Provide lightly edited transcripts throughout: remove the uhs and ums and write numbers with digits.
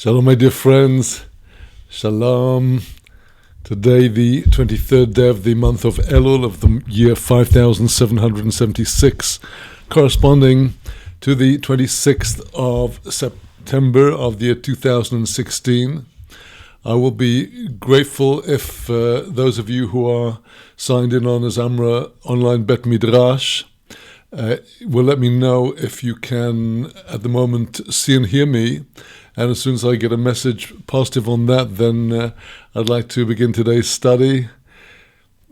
Shalom, my dear friends. Shalom. Today, the 23rd day of the month of Elul of the year 5776, corresponding to the 26th of September of the year 2016. I will be grateful if those of you who are signed in on Zamra online Bet Midrash will let me know if you can, at the moment, see and hear me. And as soon as I get a message positive on that, then I'd like to begin today's study.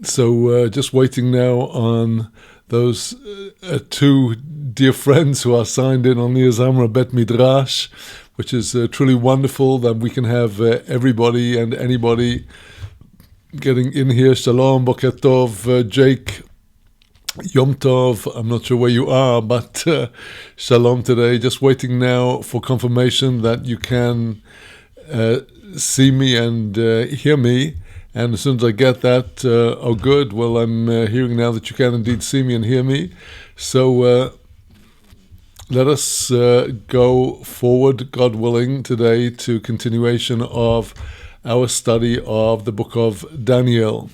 So just waiting now on those two dear friends who are signed in on the Zamra Bet Midrash, which is truly wonderful that we can have everybody and anybody getting in here. Shalom, Boker Tov, Jake, Yom Tov. I'm not sure where you are, but Shalom today. Just waiting now for confirmation that you can see me and hear me. And as soon as I get that, oh good, well I'm hearing now that you can indeed see me and hear me. So let us go forward, God willing, today to continuation of our study of the book of Daniel.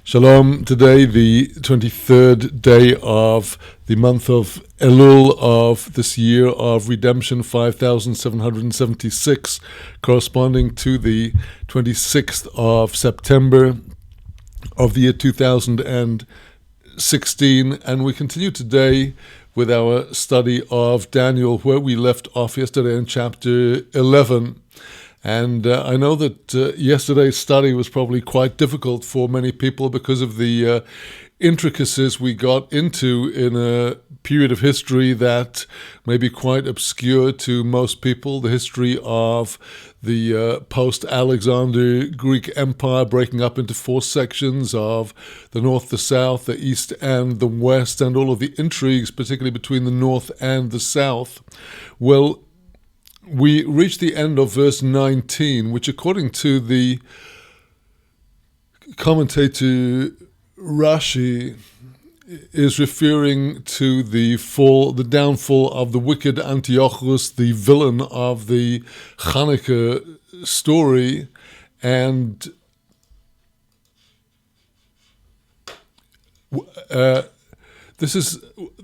Shalom, today the 23rd day of the month of Elul of this year of redemption 5776, corresponding to the 26th of September of the year 2016, and we continue today with our study of Daniel, where we left off yesterday in chapter 11. And I know that yesterday's study was probably quite difficult for many people because of the intricacies we got into in a period of history that may be quite obscure to most people, the history of the post-Alexander Greek Empire breaking up into four sections of the north, the south, the east, and the west, and all of the intrigues, particularly between the north and the south. Well, we reach the end of verse 19, which according to the commentator Rashi is referring to the downfall of the wicked Antiochus, the villain of the Hanukkah story. And this is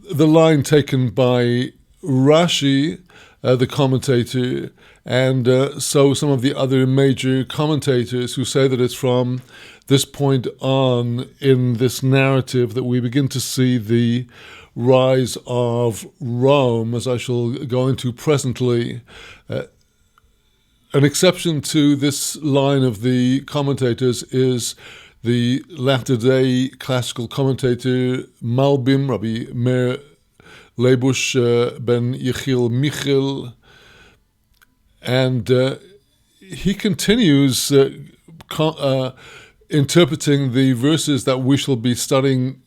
the line taken by Rashi. the commentator, and so some of the other major commentators who say that it's from this point on in this narrative that we begin to see the rise of Rome, as I shall go into presently. An exception to this line of the commentators is the latter-day classical commentator Malbim, Rabbi Meir Leibush ben Yechiel Michel, and he continues interpreting the verses that we shall be studying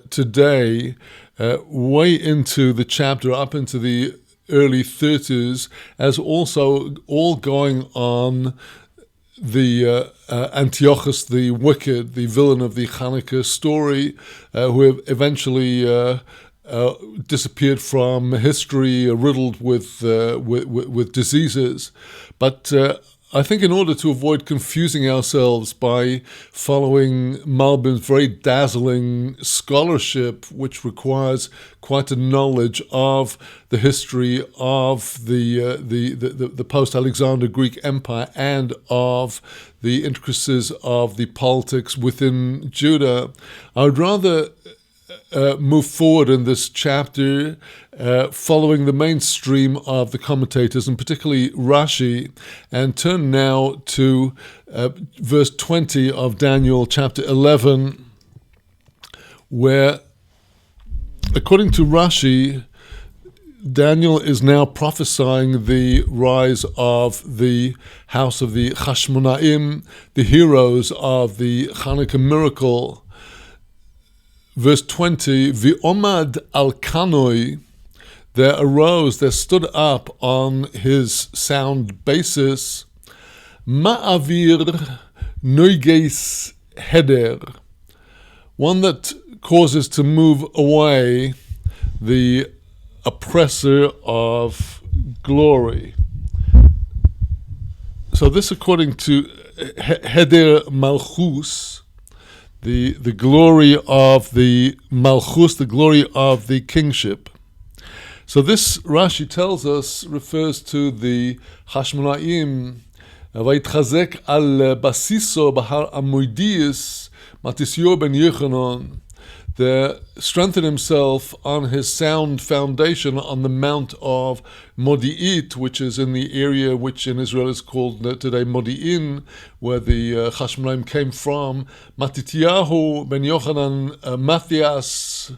today way into the chapter, up into the early 30s, as also all going on the Antiochus the Wicked, the villain of the Hanukkah story, who eventually disappeared from history, riddled with diseases. But I think in order to avoid confusing ourselves by following Malbim's very dazzling scholarship, which requires quite a knowledge of the history of the post-Alexander Greek Empire and of the intricacies of the politics within Judah, I would rather move forward in this chapter following the mainstream of the commentators, and particularly Rashi, and turn now to verse 20 of Daniel chapter 11, where, according to Rashi, Daniel is now prophesying the rise of the house of the Hashmonaim, the heroes of the Hanukkah miracle. Verse 20, V'omad al kanoi, there stood up on his sound basis, ma'avir noiges heder, one that causes to move away the oppressor of glory. So this, according to Heder Malchus, the glory of the Malchus, the glory of the kingship. So this, Rashi tells us, refers to the Hashmonaim, Vayitchazek al basiso bahar amoidius Matisyo ben Yechanan. They strengthened himself on his sound foundation on the Mount of Modi'it, which is in the area which in Israel is called today Modi'in, where the Hashmonaim came from. Matityahu ben Yochanan Matthias,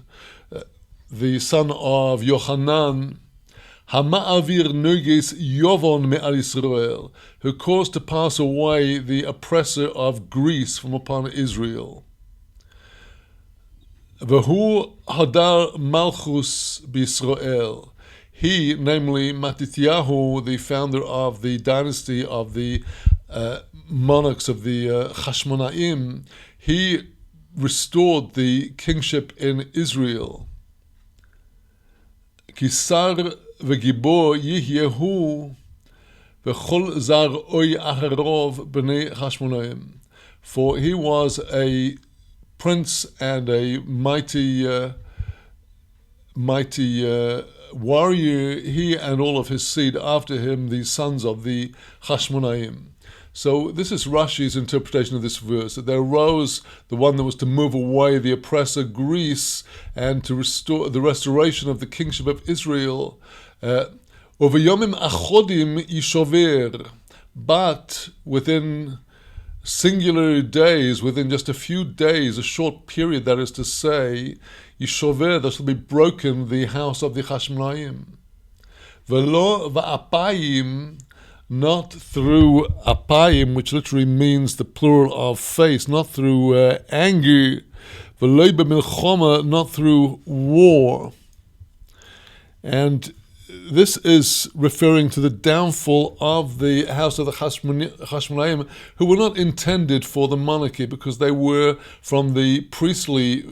the son of Yochanan, Hama'avir Nuges Yovon me'al Yisrael, who caused to pass away the oppressor of Greece from upon Israel. V'hu hadar Malchus b'Yisrael. He, namely Matityahu, the founder of the dynasty of the monarchs of the Hashmonaim, he restored the kingship in Israel. Kisar v'gibor yihyehu v'chol zar oy aharov b'nei Hashmonaim. For he was a prince and a mighty warrior, he and all of his seed after him, the sons of the Hashmonaim. So this is Rashi's interpretation of this verse, that there arose the one that was to move away the oppressor Greece and to restore the restoration of the kingship of Israel. Ovayomim achodim yishover, but within singular days, within just a few days, a short period, that is to say, Yishover, there shall be broken the house of the Hashmonaim. Velo va'apayim, not through apayim, which literally means the plural of face, not through anger. Velo b'milchoma, not through war. And this is referring to the downfall of the house of the Hashmonaim, who were not intended for the monarchy because they were from the priestly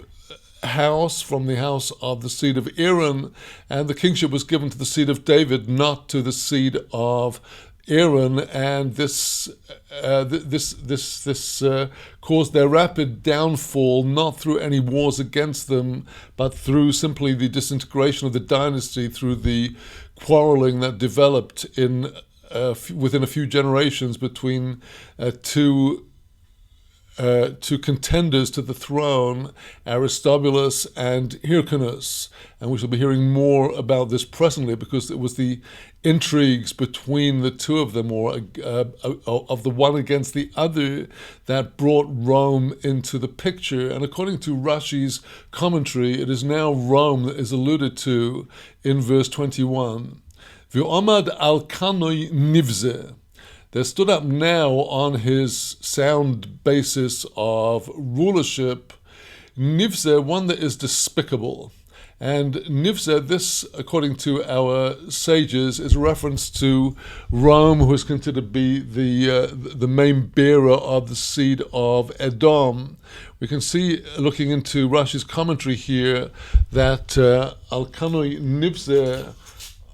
house, from the house of the seed of Aaron, and the kingship was given to the seed of David, not to the seed of Aaron, and this caused their rapid downfall, not through any wars against them, but through simply the disintegration of the dynasty, through the quarreling that developed in within a few generations between two contenders to the throne, Aristobulus and Hyrcanus. And we shall be hearing more about this presently, because it was the intrigues between the two of them, or of the one against the other, that brought Rome into the picture. And according to Rashi's commentary, it is now Rome that is alluded to in verse 21. V'omad al kanoi nivzeh. There stood up now on his sound basis of rulership, Nivzeh, one that is despicable. And Nivzeh, this, according to our sages, is a reference to Rome, who is considered to be the main bearer of the seed of Edom. We can see, looking into Rashi's commentary here, that Al-Kanoi Nivzeh,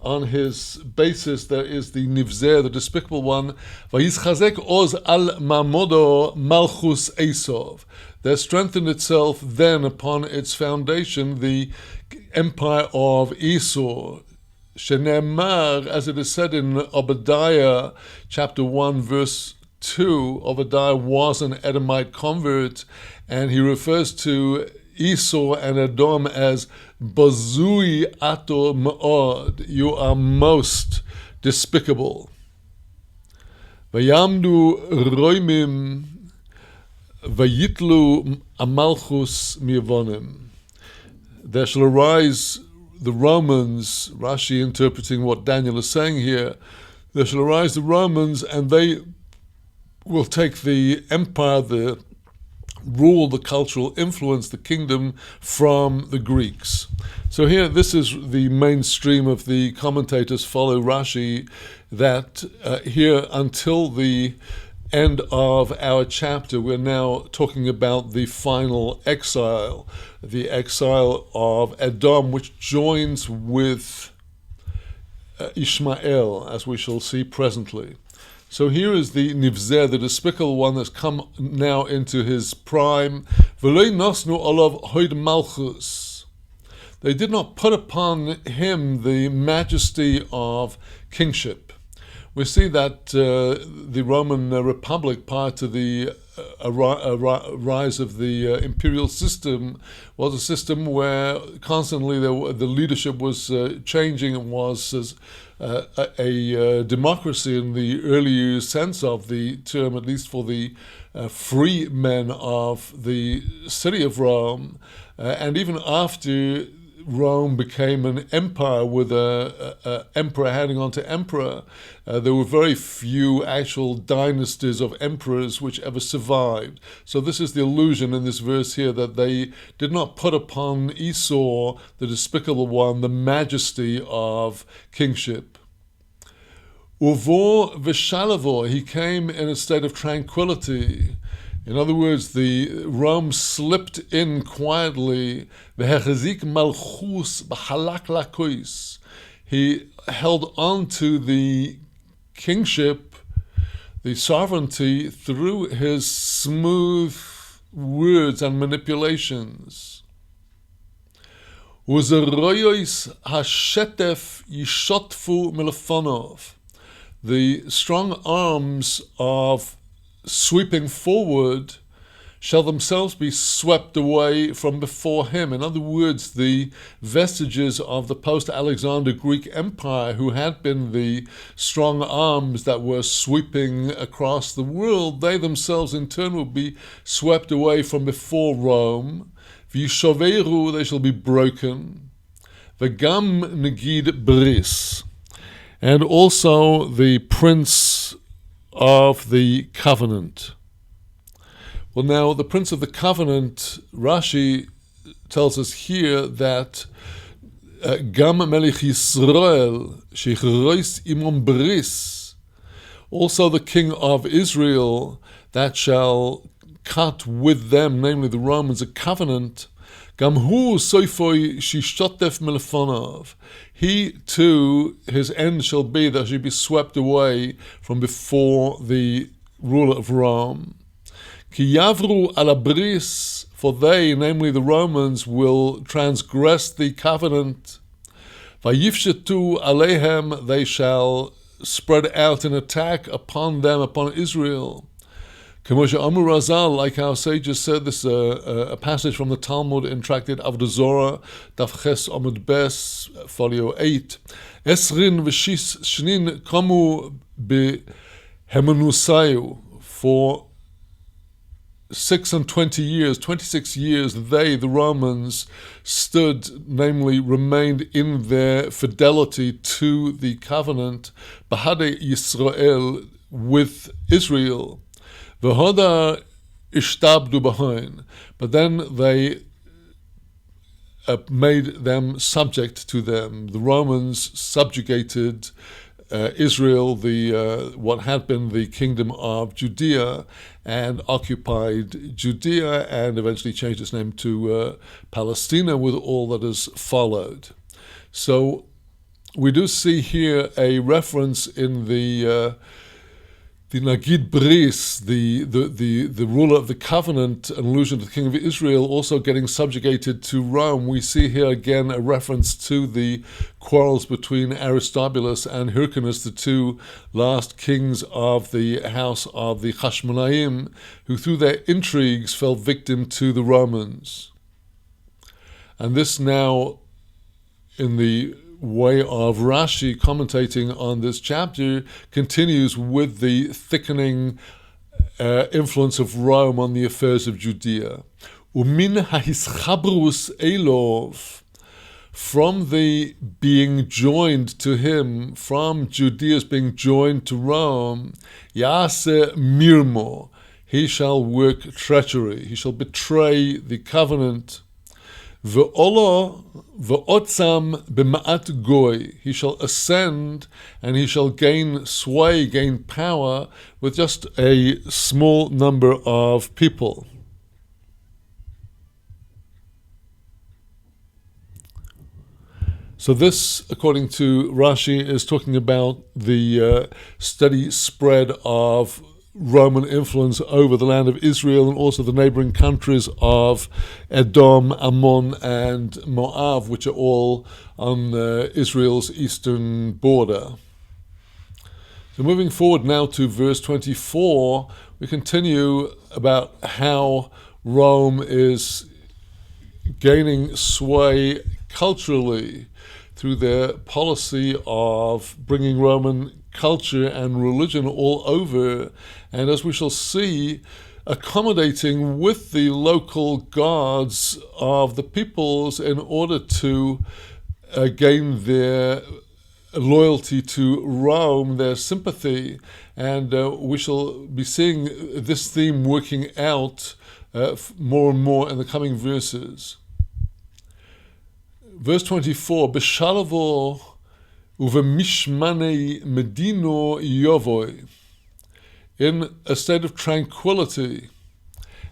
on his basis, there is the Nivzeh, the despicable one. Vayizchazek oz al mamodo malchus Esov. There strengthened itself then upon its foundation the empire of Esau. Shenemar, as it is said in Obadiah chapter 1 verse 2, Obadiah was an Edomite convert, and he refers to Esau and Edom as Bazui ato ma'od. You are most despicable. Vayamdu roimim vayitlu amalchus miavonim. There shall arise the Romans, Rashi interpreting what Daniel is saying here, there shall arise the Romans, and they will take the empire, the rule, the cultural influence, the kingdom from the Greeks. So here, this is the mainstream of the commentators follow Rashi, that here until the end of our chapter, we're now talking about the final exile, the exile of Edom, which joins with Ishmael, as we shall see presently. So here is the Nivzeh, the despicable one that's come now into his prime. V'lei nosnu olav hoid malchus. They did not put upon him the majesty of kingship. We see that the Roman Republic, prior to the rise of the imperial system, was a system where constantly the leadership was changing. It was a democracy in the earlier sense of the term, at least for the free men of the city of Rome. And even after Rome became an empire with a emperor handing on to emperor, there were very few actual dynasties of emperors which ever survived. So this is the allusion in this verse here, that they did not put upon Esau, the despicable one, the majesty of kingship. Uvo v'shalavo, he came in a state of tranquility. In other words, the Rome slipped in quietly. V'hechazik malchus b'halak lakois. He held on to the kingship, the sovereignty, through his smooth words and manipulations. Uzeroyos hashetef yishotfu milefonov. The strong arms of sweeping forward shall themselves be swept away from before him. In other words, the vestiges of the post-Alexander Greek Empire, who had been the strong arms that were sweeping across the world, they themselves in turn will be swept away from before Rome. V'yishoveru, they shall be broken. V'gam negid bris, and also the prince of the covenant. Well, now, the prince of the covenant, Rashi tells us here that Gam Melech Yisrael Shechrois Imon Bris, also the king of Israel, that shall cut with them, namely the Romans, a covenant. Gam hu soifoi shishotef melefonav. He too, his end shall be that he be swept away from before the ruler of Rome. Ki yavru ala bris, for they, namely the Romans, will transgress the covenant. Vayifshetu alehem, they shall spread out an attack upon them, upon Israel. Kemosha Amur Razal, like our sages said, this is a passage from the Talmud in Tractate Avodah Zorah, Daf Ches Amud Bes, folio 8. Esrin v'shis shnin kamu behemenusayu, for 26 years, they, the Romans, stood, namely remained in their fidelity to the covenant, Bahade Yisrael, with Israel. V'hoda ishtabdu b'hoin, but then they made them subject to them. The Romans subjugated Israel, what had been the kingdom of Judea, and occupied Judea, and eventually changed its name to Palestina, with all that has followed. So we do see here a reference in the Nagid Bris, the ruler of the covenant, an allusion to the king of Israel, also getting subjugated to Rome. We see here again a reference to the quarrels between Aristobulus and Hyrcanus, the two last kings of the house of the Hashmonaim, who through their intrigues fell victim to the Romans. And this now, in the way of Rashi commentating on this chapter, continues with the thickening influence of Rome on the affairs of Judea. Umin hahischabrus elov, from the being joined to him, from Judea's being joined to Rome, yase mirmo, he shall work treachery, he shall betray the covenant. Ve'olo ve'otzam b'ma'at goy, he shall ascend and he shall gain sway, gain power with just a small number of people. So this, according to Rashi, is talking about the steady spread of Roman influence over the land of Israel and also the neighboring countries of Edom, Ammon, and Moab, which are all on Israel's eastern border. So moving forward now to verse 24, we continue about how Rome is gaining sway culturally through their policy of bringing Roman culture and religion all over, and as we shall see, accommodating with the local gods of the peoples in order to gain their loyalty to Rome, their sympathy, and we shall be seeing this theme working out more and more in the coming verses. Verse 24, B'shalavo uvemishmanei medino yovoi, in a state of tranquility,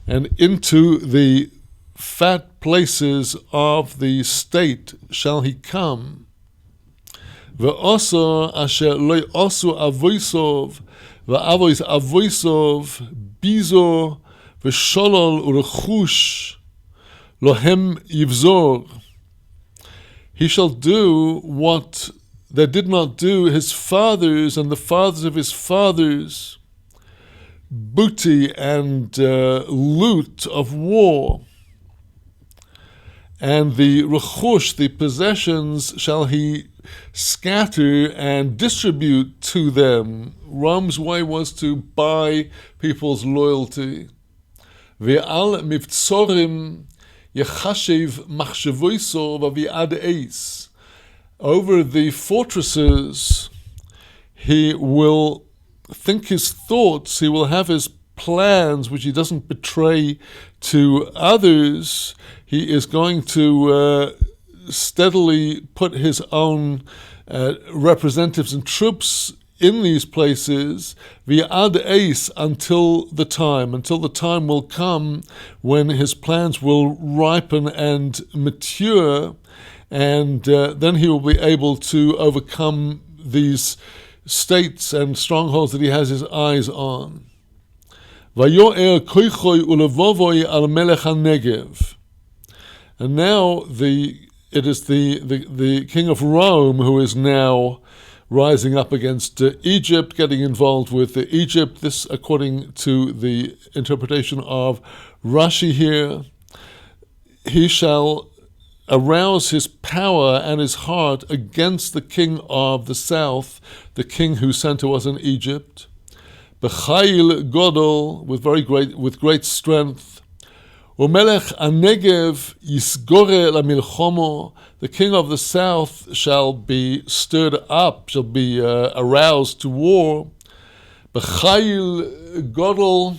and into the fat places of the state shall he come. Ve'oso asher loy osu avoisov, ve'avois avoisov, bizo, ve'sholol urechush, lohem yivzor. He shall do what they did not do his fathers and the fathers of his fathers, booty and loot of war. And the rechush, the possessions, shall he scatter and distribute to them. Rome's way was to buy people's loyalty. Ve'al mivtzorim yechashev machshevoiso v'vi'ad eis. Over the fortresses, he will think his thoughts, he will have his plans, which he doesn't betray to others. He is going to steadily put his own representatives and troops in these places, vi'ad eis, until the time will come when his plans will ripen and mature, and then he will be able to overcome these states and strongholds that he has his eyes on. Vayo'er koichoi ulevovoi al melech ha-negev. And now the it is the king of Rome who is now rising up against Egypt, getting involved with Egypt. This, according to the interpretation of Rashi here, he shall arouse his power and his heart against the king of the south, the king who sent to us in Egypt. B'chayil godol, with great strength. Umelech Anegev yisgore la milchomo, the king of the south shall be stirred up, shall be aroused to war. B'chayil godol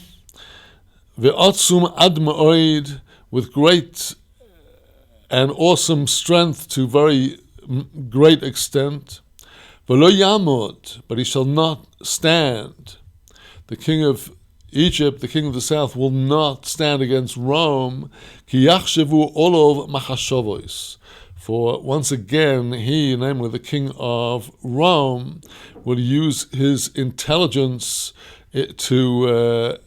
ve'otzum ad ma'oid, with great and awesome strength to very great extent. V'lo yamod, but he shall not stand. The king of Egypt, the king of the south, will not stand against Rome. Ki yachshevu olov machashavos. For once again, he, namely the king of Rome, will use his intelligence to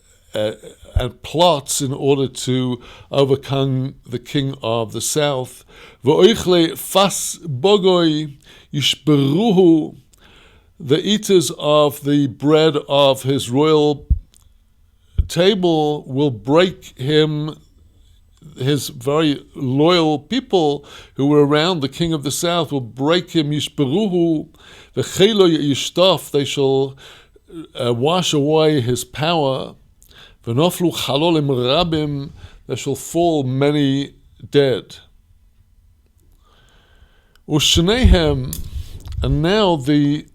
and plots in order to overcome the king of the south. V'oichle fas bogoi yishberuhu, the eaters of the bread of his royal table will break him. His very loyal people who were around the king of the south will break him. Yishberuhu v'chelo yishtof, they shall wash away his power. V'noflu chalolim rabim, there shall fall many dead. Ushnehem, and now the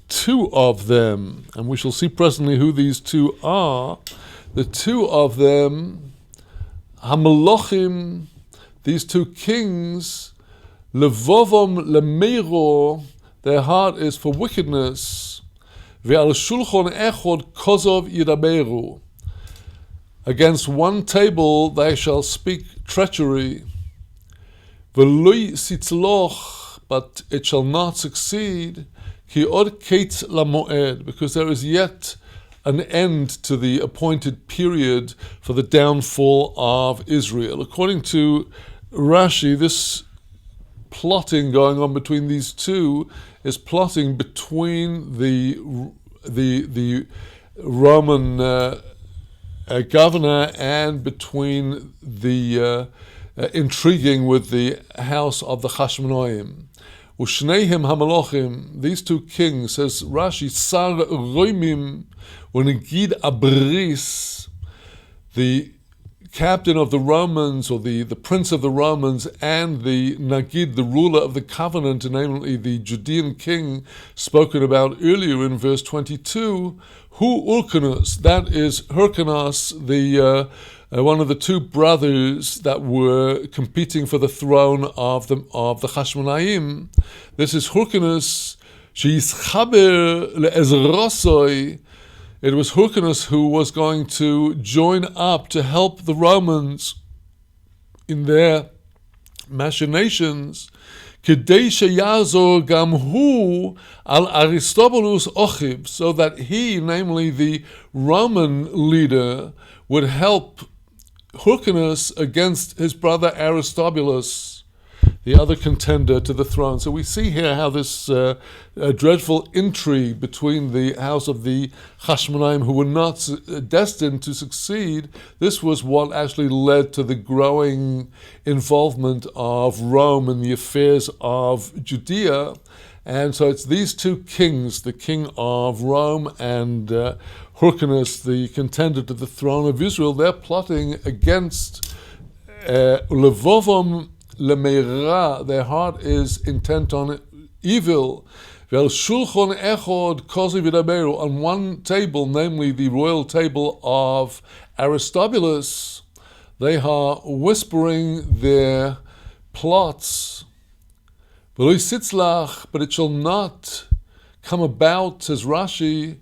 two of them, and we shall see presently who these two are. The two of them, Hamelochim, these two kings, Levovom lemeiro, their heart is for wickedness. Ve'al shulchan echod kozov yidaberu, against one table they shall speak treachery. V'loi sitzloch, but it shall not succeed. Ki od keit lamoed, because there is yet an end to the appointed period for the downfall of Israel. According to Rashi, this plotting going on between these two is plotting between the Roman governor and between the intriguing with the house of the Chashmonaim. Ushneihim hamelochim, these two kings, says Rashi, Sar Roimim Unegid Abris, the captain of the Romans, or the prince of the Romans, and the Nagid, the ruler of the covenant, namely the Judean king spoken about earlier in verse 22, Hu Urkanus, that is Hyrcanus, the one of the two brothers that were competing for the throne of the Chashmonaim. This is Hyrcanus. Sheischaber le'ezrosoi. It was Hyrcanus who was going to join up to help the Romans in their machinations. Kedei sheyazor gam hu al Aristobulus ochib, so that he, namely the Roman leader, would help Hyrcanus against his brother Aristobulus, the other contender to the throne. So we see here how this dreadful intrigue between the house of the Chashmonaim, who were not destined to succeed, this was what actually led to the growing involvement of Rome in the affairs of Judea. And so it's these two kings, the king of Rome and Hyrcanus, the contender to the throne of Israel, they're plotting against Levovom lemeira, their heart is intent on evil. Vel shulchan echod kozi v'daberu, on one table, namely the royal table of Aristobulus, they are whispering their plots. V'lo sitzlach, but it shall not come about, says Rashi,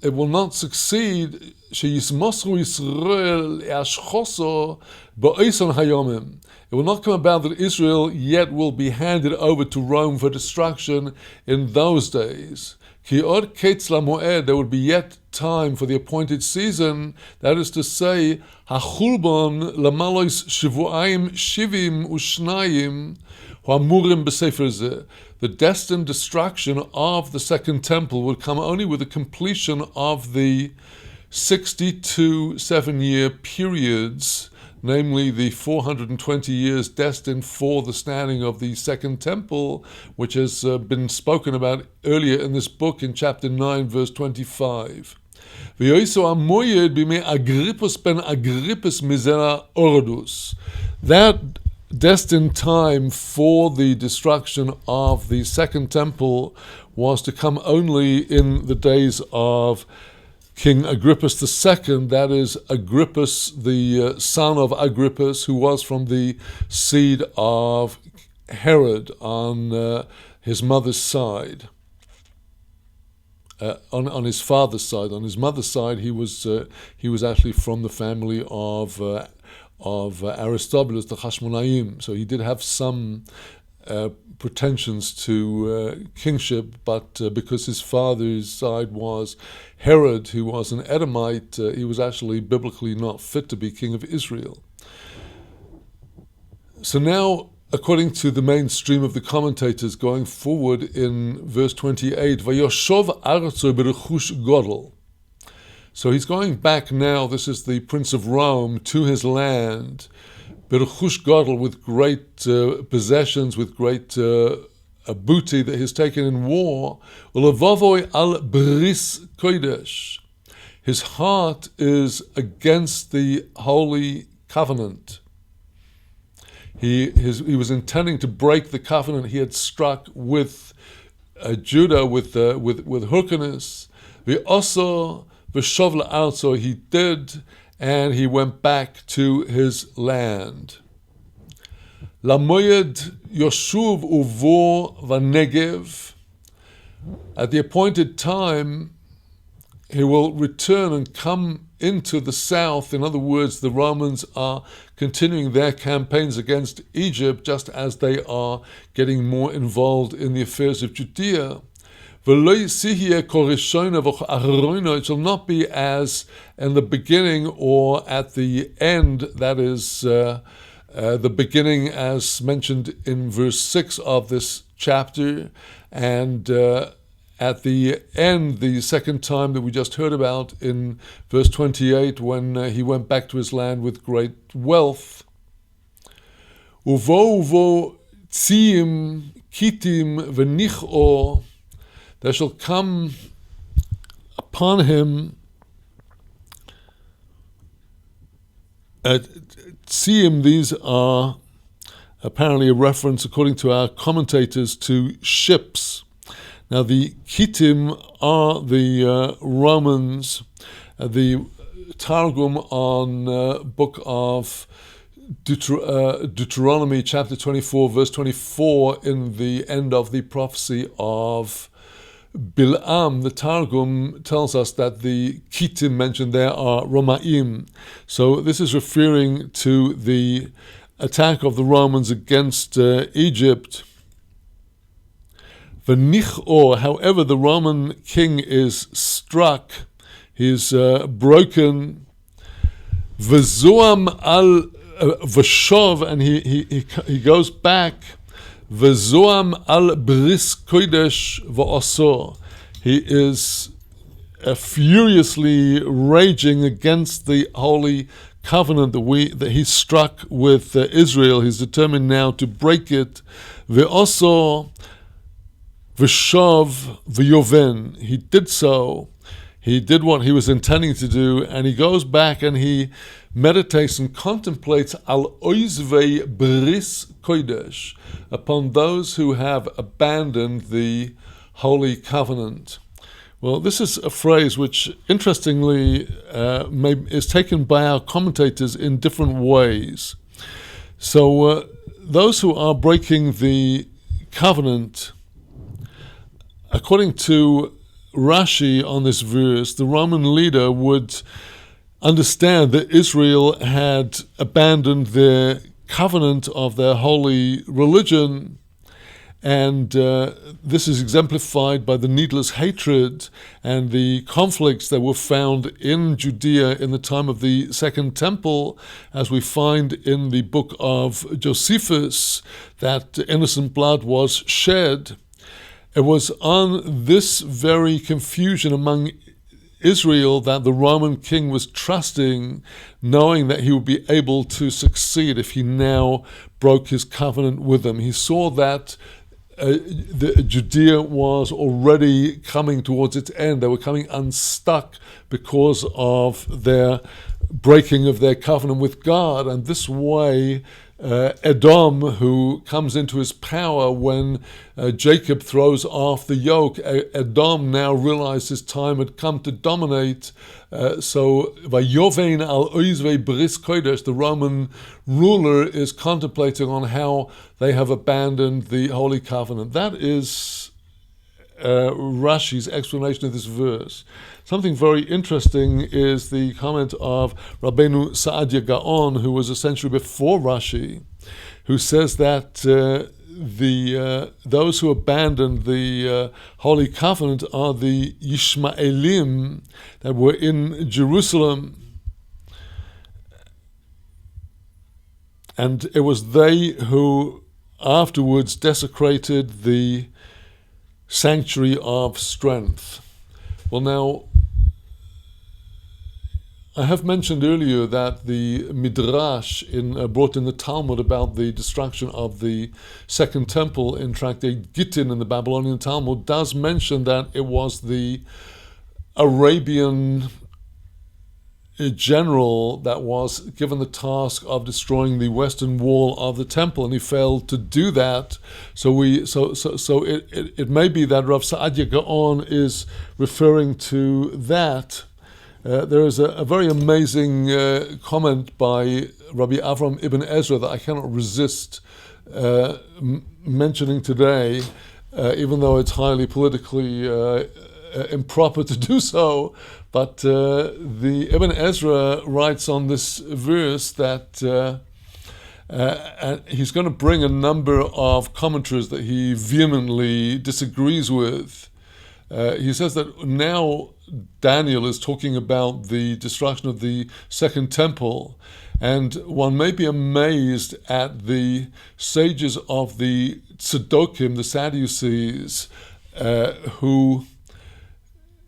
it will not succeed. Sheyismosru Yisrael ashchoso ba'oson hayomim. It will not come about that Israel yet will be handed over to Rome for destruction in those days. Ki od ketz lamoed, there would be yet time for the appointed season. That is to say, hachulbon lamalois shivuaim shivim ushnayim. Ha'amurim b'sefer zeh. The destined destruction of the Second Temple would come only with the completion of the 62 7-year periods, namely the 420 years destined for the standing of the Second Temple, which has been spoken about earlier in this book in chapter 9, verse 25. That destined time for the destruction of the Second Temple was to come only in the days of King Agrippus II, that is Agrippus, the son of Agrippus, who was from the seed of Herod on his mother's side. On his father's side. On his mother's side, he was actually from the family of Aristobulus, the Hashmonaim. So he did have some pretensions to kingship, but because his father's side was Herod, who was an Edomite, he was actually biblically not fit to be king of Israel. So now, according to the mainstream of the commentators, going forward in verse 28, Vayoshav arzo b'rechush godel. So he's going back now, this is the Prince of Rome, to his land, b'rechush godel, with great possessions, with great booty that he's taken in war. Ulevavoy al bris kodesh. His heart is against the holy covenant. He was intending to break the covenant he had struck with Judah, with Hyrcanus. V'oso v'shov la'arzo, he did, and he went back to his land. Lamoyed Yoshuv uvo v'negev. At the appointed time, he will return and come into the south. In other words, the Romans are continuing their campaigns against Egypt, just as they are getting more involved in the affairs of Judea. It shall not be as in the beginning or at the end, that is the beginning as mentioned in verse 6 of this chapter, and at the end, the second time that we just heard about in verse 28, when he went back to his land with great wealth. Uvo tziim kitim v'nich'o. There shall come upon him tziim. These are apparently a reference, according to our commentators, to ships. Now, the Kittim are the Romans. The Targum on book of Deuteronomy, chapter 24, verse 24, in the end of the prophecy of Bil'am, the Targum tells us that the Kittim mentioned there are Romaim. So this is referring to the attack of the Romans against Egypt. V'nich'or, however, the Roman king is struck, he's broken. V'zoam al v'shov, and he goes back. V'zoam al bris kodesh v'osor. He is furiously raging against the holy covenant that he struck with Israel. He's determined now to break it. V'osor v'shav v'yoven. He did so. He did what he was intending to do, and he goes back and he meditates and contemplates al oizvei bris kodesh, upon those who have abandoned the holy covenant. Well, this is a phrase which, interestingly, is taken by our commentators in different ways. So those who are breaking the covenant, according to Rashi on this verse, the Roman leader would understand that Israel had abandoned their covenant of their holy religion, And this is exemplified by the needless hatred and the conflicts that were found in Judea in the time of the Second Temple, as we find in the book of Josephus, that innocent blood was shed. It was on this very confusion among Israel that the Roman king was trusting, knowing that he would be able to succeed if he now broke his covenant with them. He saw that Judea was already coming towards its end. They were coming unstuck because of their breaking of their covenant with God. And this way, Edom, who comes into his power when Jacob throws off the yoke, Edom now realized his time had come to dominate. So, Vayovein al oizvei bris kodesh, the Roman ruler is contemplating on how they have abandoned the Holy Covenant. That is Rashi's explanation of this verse. Something very interesting is the comment of Rabbeinu Saadia Gaon, who was a century before Rashi, who says that those who abandoned the Holy Covenant are the Yishmaelim that were in Jerusalem. And it was they who afterwards desecrated the sanctuary of strength. Well, now, I have mentioned earlier that the Midrash brought in the Talmud about the destruction of the Second Temple in Tractate Gittin in the Babylonian Talmud does mention that it was the Arabian general that was given the task of destroying the western wall of the temple, and he failed to do that. So it may be that Rav Saadia Gaon is referring to that. There is a very amazing comment by Rabbi Avram Ibn Ezra that I cannot resist mentioning today, even though it's highly politically improper to do so. But the Ibn Ezra writes on this verse that he's going to bring a number of commentaries that he vehemently disagrees with. He says that now Daniel is talking about the destruction of the Second Temple, and one may be amazed at the sages of the Tzedokim, the Sadducees, who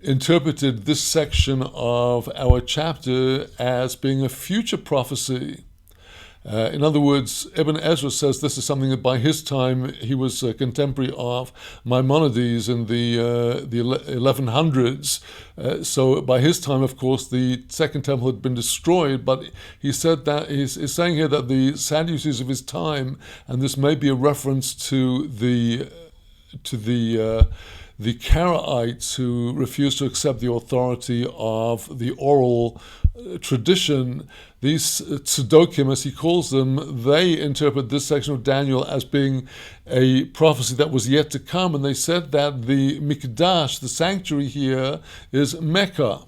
interpreted this section of our chapter as being a future prophecy. In other words, Ibn Ezra says this is something that by his time he was a contemporary of Maimonides in the 1100s. So by his time, of course, the Second Temple had been destroyed. But he said that he's saying here that the Sadducees of his time, and this may be a reference to the Karaites who refused to accept the authority of the oral tradition. These Tzedokim, as he calls them, they interpret this section of Daniel as being a prophecy that was yet to come, and they said that the Mikdash, the sanctuary here, is Mecca,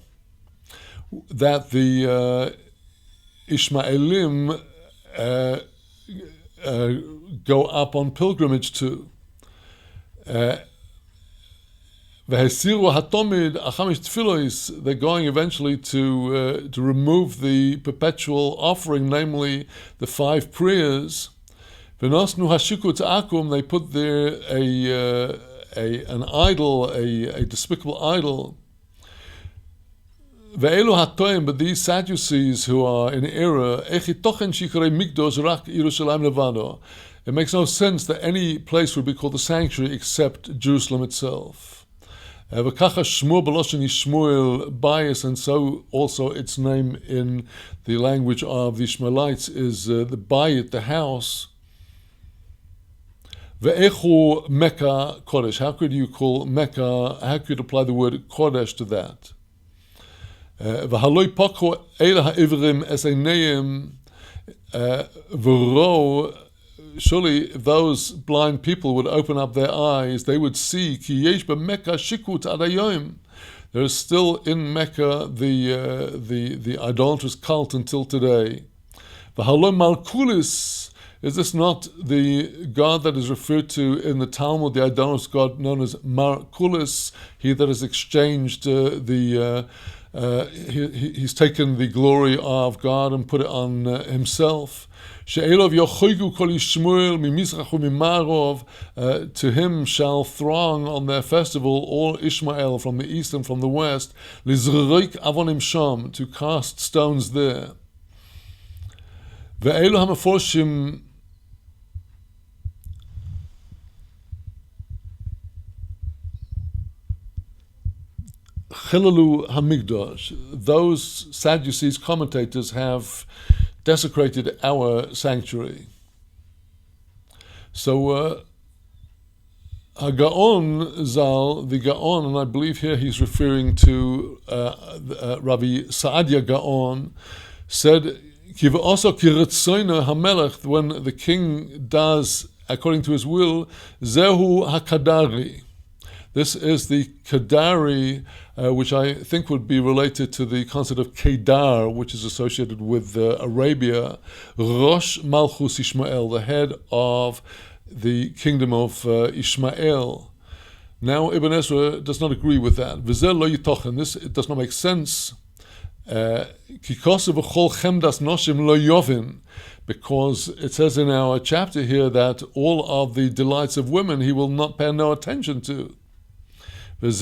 that the Ishmaelim go up on pilgrimage to. They're going eventually to remove the perpetual offering, namely the 5 prayers. They put there an idol, a despicable idol. But these Sadducees who are in error, it makes no sense that any place would be called the sanctuary except Jerusalem itself. Bias, and so also its name in the language of the Ishmaelites is the Bayit, the house. Ve'echu Mecca Kodesh. How could you call Mecca, how could you apply the word Kodesh to that? V'haloi pokho eil ha'ivrim eseineim v'ro. Surely if those blind people would open up their eyes, they would see Ki yesh b'Mecca shikut adayom. There is still in Mecca the idolatrous cult until today. V'halom malkulis Is this not the God that is referred to in the Talmud, the idolatrous God known as Maccot, he that has exchanged he's taken the glory of God and put it on himself? To him shall throng on their festival all Ishmael from the east and from the west, to cast stones there. Chilalu Hamigdash. Those Sadducees commentators have desecrated our sanctuary. So Gaon Zal, the Gaon, and I believe here he's referring to Rabbi Saadia Gaon, said, when the king does according to his will, Zehu HaKadari. This is the Kadari, which I think would be related to the concept of Kedar, which is associated with Arabia. Rosh Malchus Ishmael, the head of the kingdom of Ishmael. Now Ibn Ezra does not agree with that. V'zeh lo yitochen. This it does not make sense. Because it says in our chapter here that all of the delights of women he will not pay no attention to. Whereas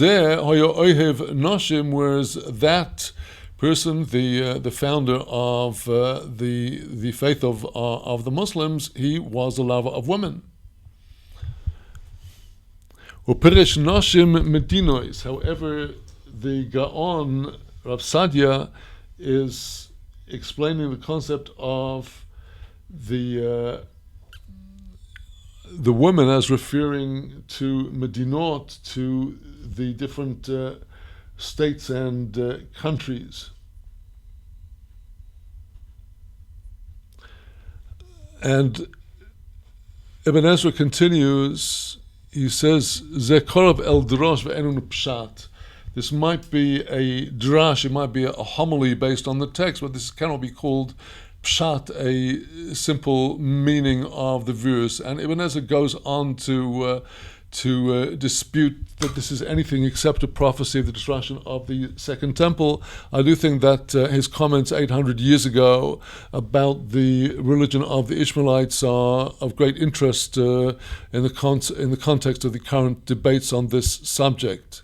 that person, the founder of the faith of the Muslims, he was a lover of women. However, the Gaon Rav Sadia is explaining the concept of the women as referring to Medinot, to the different states and countries. And Ibn Ezra continues, he says, Zekorov el drosh ve'enun pshat. This might be a drash, it might be a homily based on the text, but this cannot be called pshat, a simple meaning of the verse. And Ibn Ezra goes on to dispute that this is anything except a prophecy of the destruction of the Second Temple. I do think that his comments 800 years ago about the religion of the Ishmaelites are of great interest in the context of the current debates on this subject.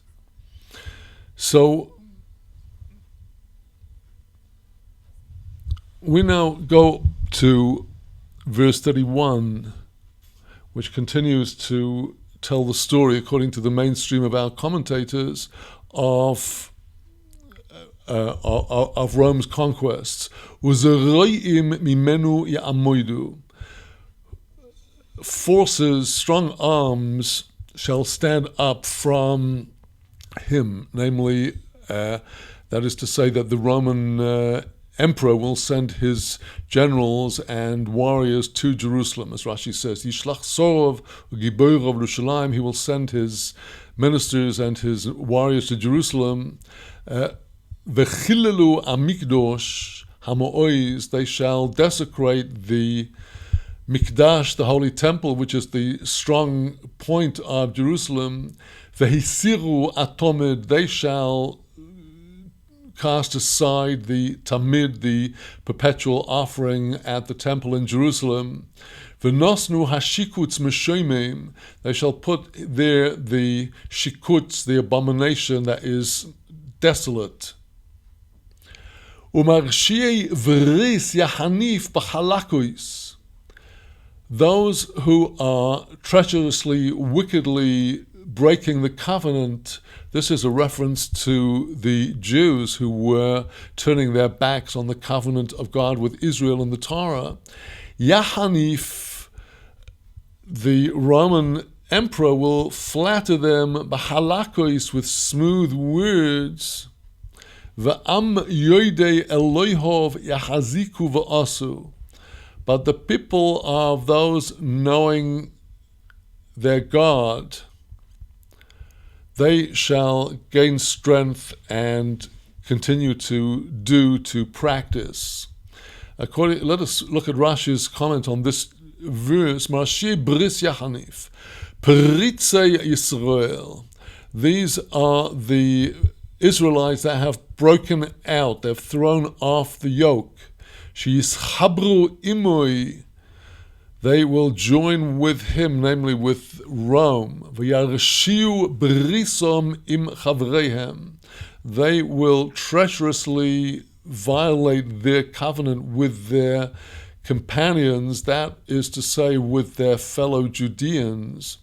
So we now go to verse 31, which continues to tell the story, according to the mainstream of our commentators, of Rome's conquests. Forces, strong arms, shall stand up from him, namely, that is to say that the Roman emperor will send his generals and warriors to Jerusalem, as Rashi says. Yishlach Sorov Giborov Lushalayim. He will send his ministers and his warriors to Jerusalem. V'chilelu amikdosh hamo'ois. They shall desecrate the Mikdash, the holy temple, which is the strong point of Jerusalem. V'hisiru atomid. They shall cast aside the tamid, the perpetual offering at the temple in Jerusalem. V'nosnu hashikuts m'shoimim. They shall put there the shikuts, the abomination that is desolate. Umarshiyei v'ris yahanif b'halakois. Those who are treacherously, wickedly breaking the covenant. This is a reference to the Jews who were turning their backs on the covenant of God with Israel in the Torah. Yahanif, the Roman emperor, will flatter them b'halakos, with smooth words. V'am yoidei Elohov yahaziku v'asu. But the people of those knowing their God, they shall gain strength and continue to practice. Let us look at Rashi's comment on this verse, Marashi Bris Yachanif, Peritzei Yisrael. These are the Israelites that have broken out, they've thrown off the yoke. Sheyischabru imoi, they will join with him, namely with Rome. V'yarshiu brisom im chavreihem, they will treacherously violate their covenant with their companions, that is to say, with their fellow Judeans.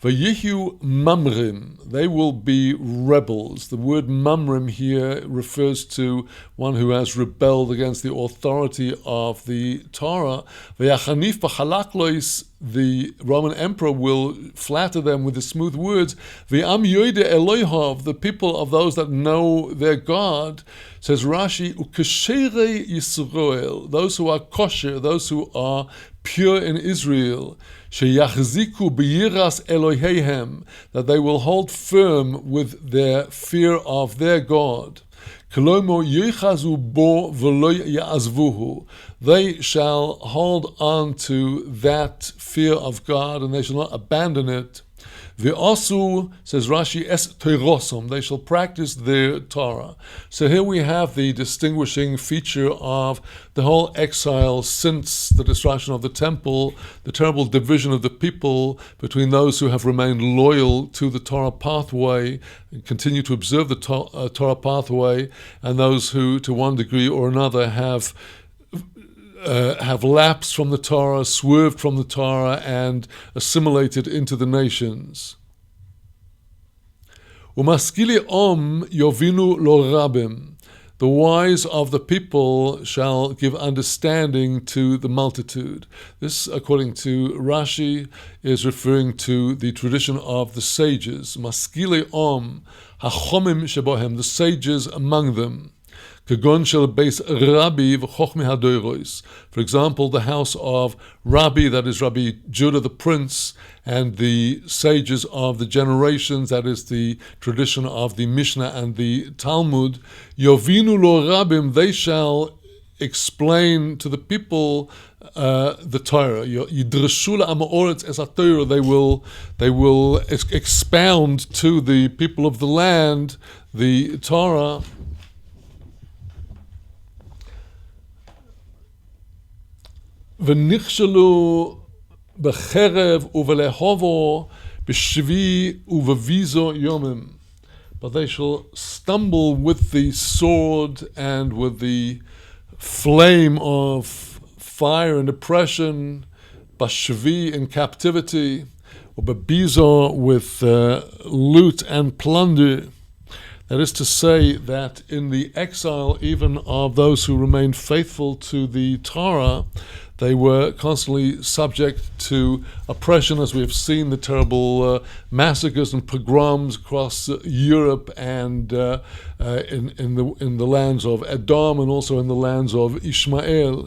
Vayihu mamrim, they will be rebels. The word mamrim here refers to one who has rebelled against the authority of the Torah. Vayachanif b'chalaklois, the Roman emperor will flatter them with the smooth words. V'am yoide Elohov, the people of those that know their God, says Rashi, ukesherei Yisrael, those who are kosher, those who are pure in Israel, sheyachziku b'yiras Eloheihem, that they will hold firm with their fear of their God. Kolomo yichazu bo v'lo ya'azvuhu, they shall hold on to that fear of God and they shall not abandon it. V'asu, says Rashi, es teirosom, they shall practice their Torah. So here we have the distinguishing feature of the whole exile since the destruction of the temple, the terrible division of the people between those who have remained loyal to the Torah pathway and continue to observe the Torah pathway, and those who, to one degree or another, have lapsed from the Torah, swerved from the Torah, and assimilated into the nations. Umaskili om yovinu lo rabim, the wise of the people shall give understanding to the multitude. This, according to Rashi, is referring to the tradition of the sages. Maskili om hachomim shebohem, the sages among them. For example, the house of Rabbi, that is Rabbi Judah the Prince, and the sages of the generations, that is the tradition of the Mishnah and the Talmud. Yovinu lo Rabbim, they shall explain to the people the Torah. Yidreshu la'amoretz es ha-Torah, they will expound to the people of the land the Torah. V'nichshelu b'cherev u'v'lehovo b'shvi u'v'vizo yomim, but they shall stumble with the sword and with the flame of fire and oppression, b'shvi in captivity, or b'bizo with loot and plunder. That is to say that in the exile even of those who remained faithful to the Torah, they were constantly subject to oppression, as we have seen the terrible massacres and pogroms across Europe and in the lands of Edom and also in the lands of Ishmael.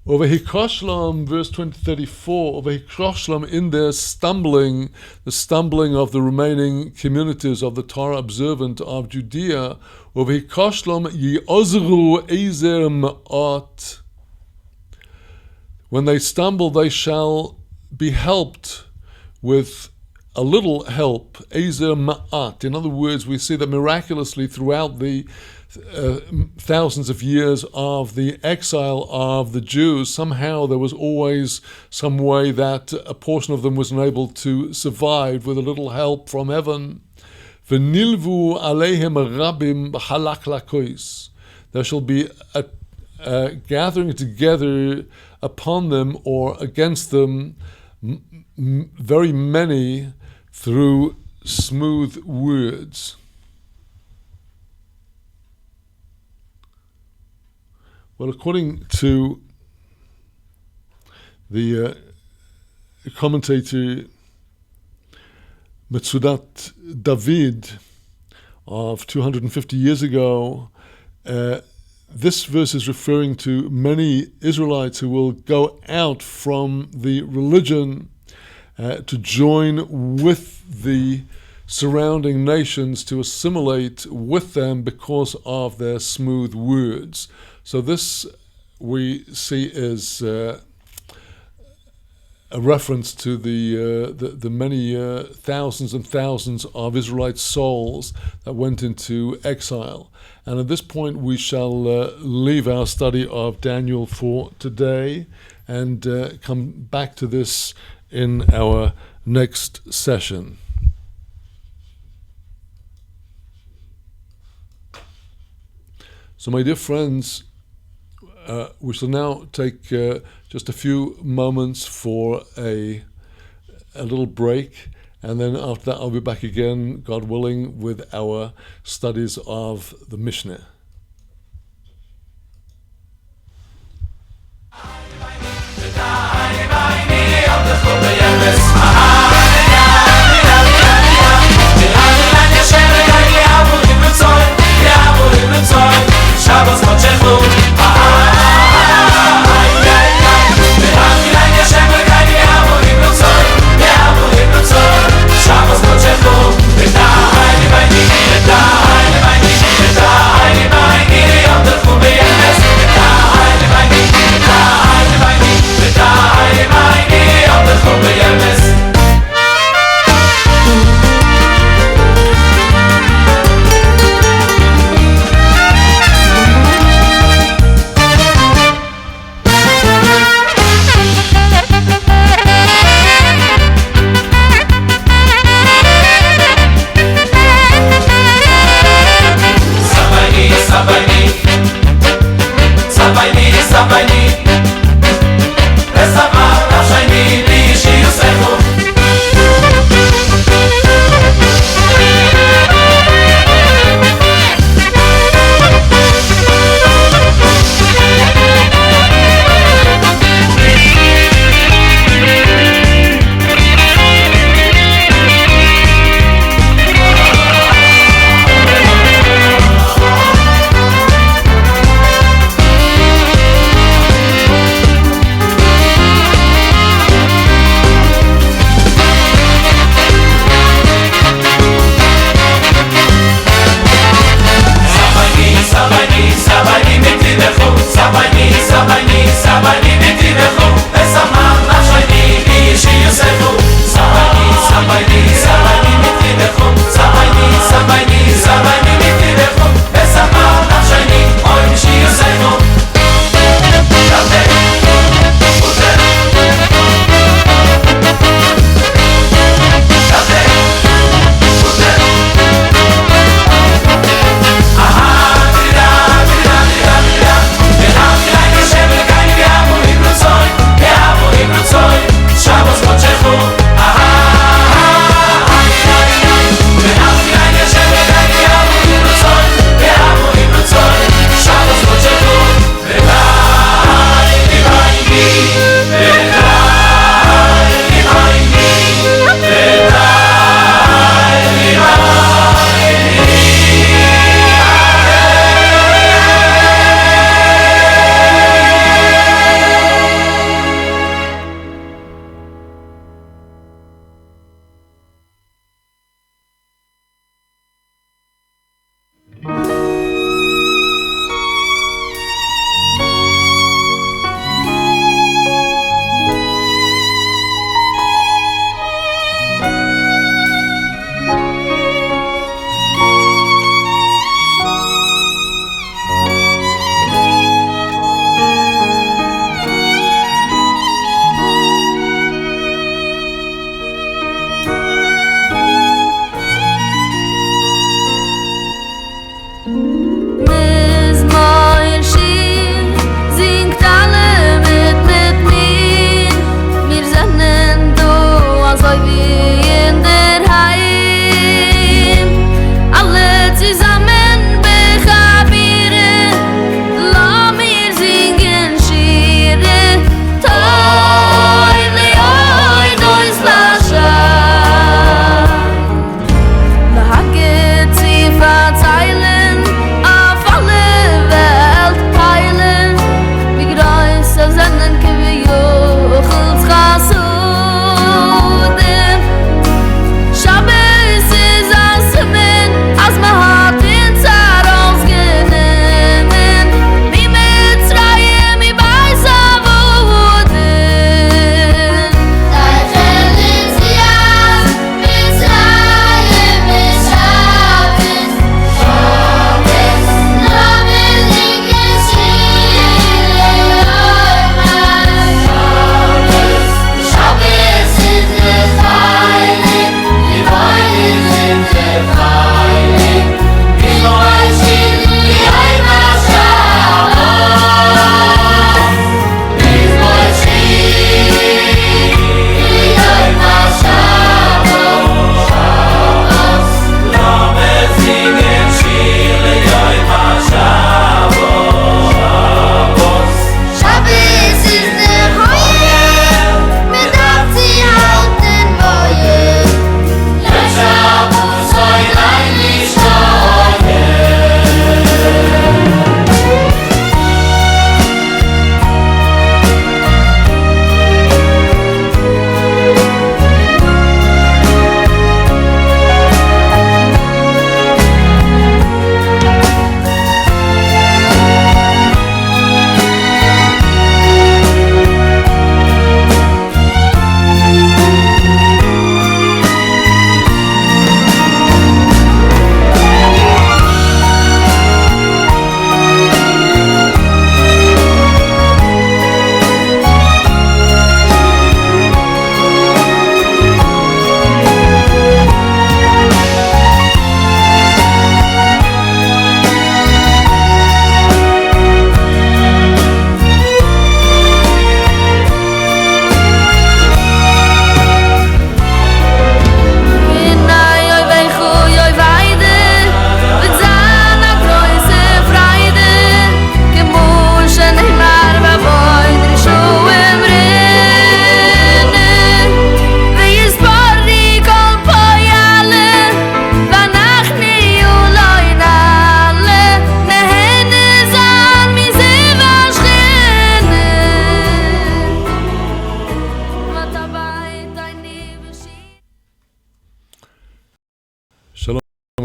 Over Hikoshlam, verse 2034, over Hikoshlam, in their stumbling, the stumbling of the remaining communities of the Torah observant of Judea, over Hikoshlam, Ye'ozru Ezer Ma'at. When they stumble, they shall be helped with a little help, Ezer Ma'at. In other words, we see that miraculously throughout the thousands of years of the exile of the Jews, somehow there was always some way that a portion of them was unable to survive with a little help from heaven. V'nilvu aleihem rabim b'halak lakois. There shall be a gathering together upon them or against them very many through smooth words. Well, according to the commentator Metzudat David of 250 years ago, this verse is referring to many Israelites who will go out from the religion to join with the surrounding nations, to assimilate with them because of their smooth words. So this we see is a reference to the many thousands and thousands of Israelite souls that went into exile. And at this point, we shall leave our study of Daniel for today and come back to this in our next session. So, my dear friends, we shall now take just a few moments for a little break, and then after that I'll be back again, God willing, with our studies of the Mishnah.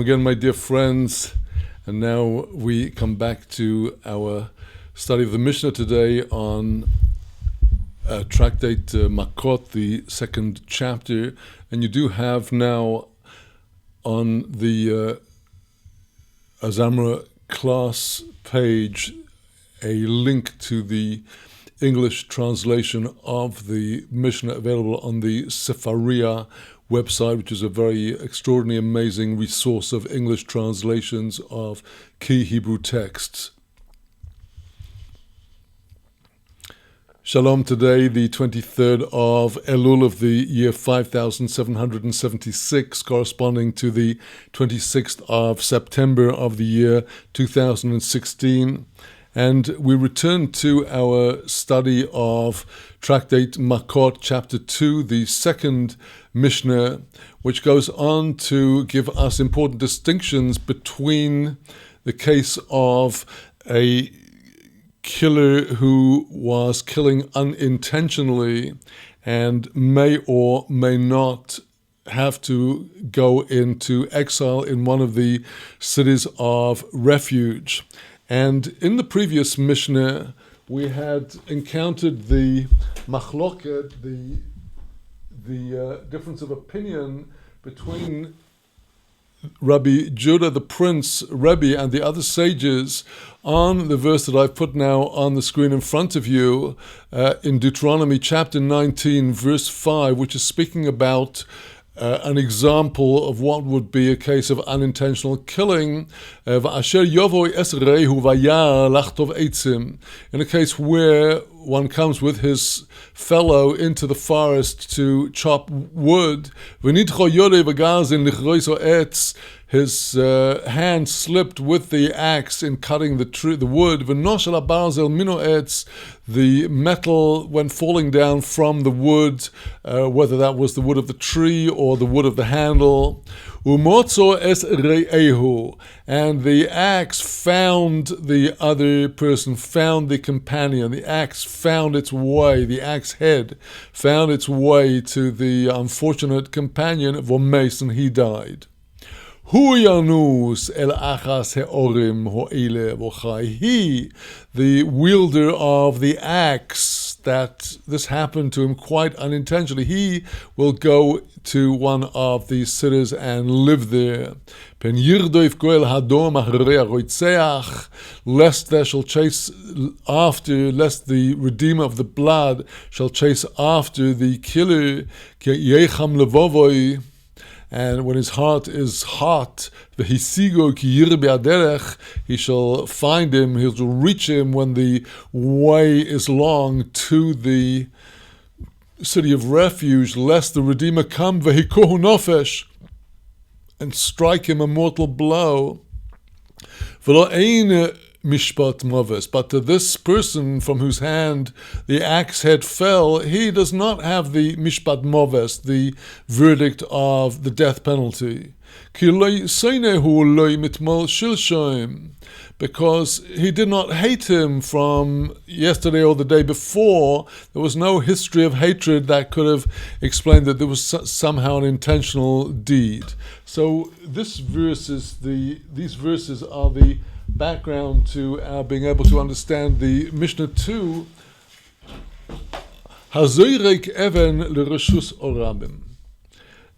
again, my dear friends, and now we come back to our study of the Mishnah today on tractate Maccot, the second chapter, and you do have now on the Azamra class page a link to the English translation of the Mishnah available on the Sefaria website, which is a very extraordinary, amazing resource of English translations of key Hebrew texts. Shalom, today the 23rd of Elul of the year 5776, corresponding to the 26th of September of the year 2016. And we return to our study of Tractate Maccot, Chapter 2, the second Mishnah, which goes on to give us important distinctions between the case of a killer who was killing unintentionally and may or may not have to go into exile in one of the cities of refuge. And in the previous Mishnah, we had encountered the machloket, the difference of opinion between Rabbi Judah, the Prince Rebbe, and the other sages on the verse that I've put now on the screen in front of you in Deuteronomy chapter 19, verse 5, which is speaking about an example of what would be a case of unintentional killing, in a case where one comes with his fellow into the forest to chop wood. His hand slipped with the axe in cutting the wood. The metal went falling down from the wood, whether that was the wood of the tree or the wood of the handle. And the axe found the other person, found the companion. The axe found its way, the axe head found its way to the unfortunate companion of Omes, and he died. He, the wielder of the axe, that this happened to him quite unintentionally, he will go to one of these cities and live there. Lest there shall chase after, lest the Redeemer of the blood shall chase after the killer, and when his heart is hot, he shall find him, he shall reach him when the way is long to the city of refuge, lest the Redeemer come and strike him a mortal blow. But to this person from whose hand the axe head fell, he does not have the mishpat moves, the verdict of the death penalty. Because he did not hate him from yesterday or the day before. There was no history of hatred that could have explained that there was somehow an intentional deed. So these verses are the background to our being able to understand the Mishnah 2.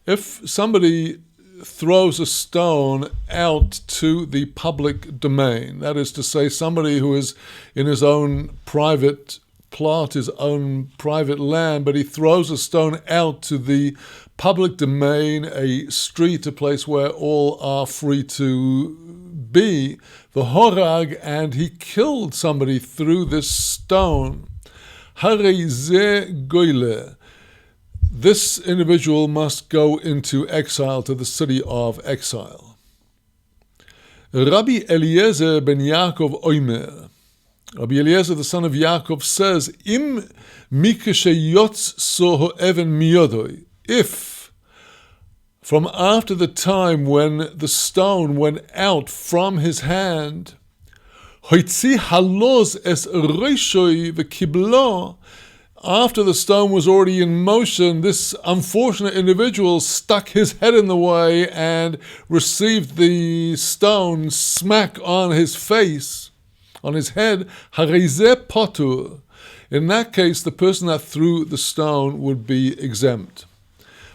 If somebody throws a stone out to the public domain, that is to say, somebody who is in his own private plot, his own private land, but he throws a stone out to the public domain, a street, a place where all are free to be, the horag, and he killed somebody through this stone. Harei ze goyle. This individual must go into exile, to the city of exile. Rabbi Eliezer ben Yaakov Oimer. Rabbi Eliezer, the son of Yaakov, says, Im mikesheyotz so ho'even miyodoi. If from after the time when the stone went out from his hand, hoitzi halos es reishoi v'kiblo, after the stone was already in motion, this unfortunate individual stuck his head in the way and received the stone smack on his face, on his head. Harizeh potur. In that case, the person that threw the stone would be exempt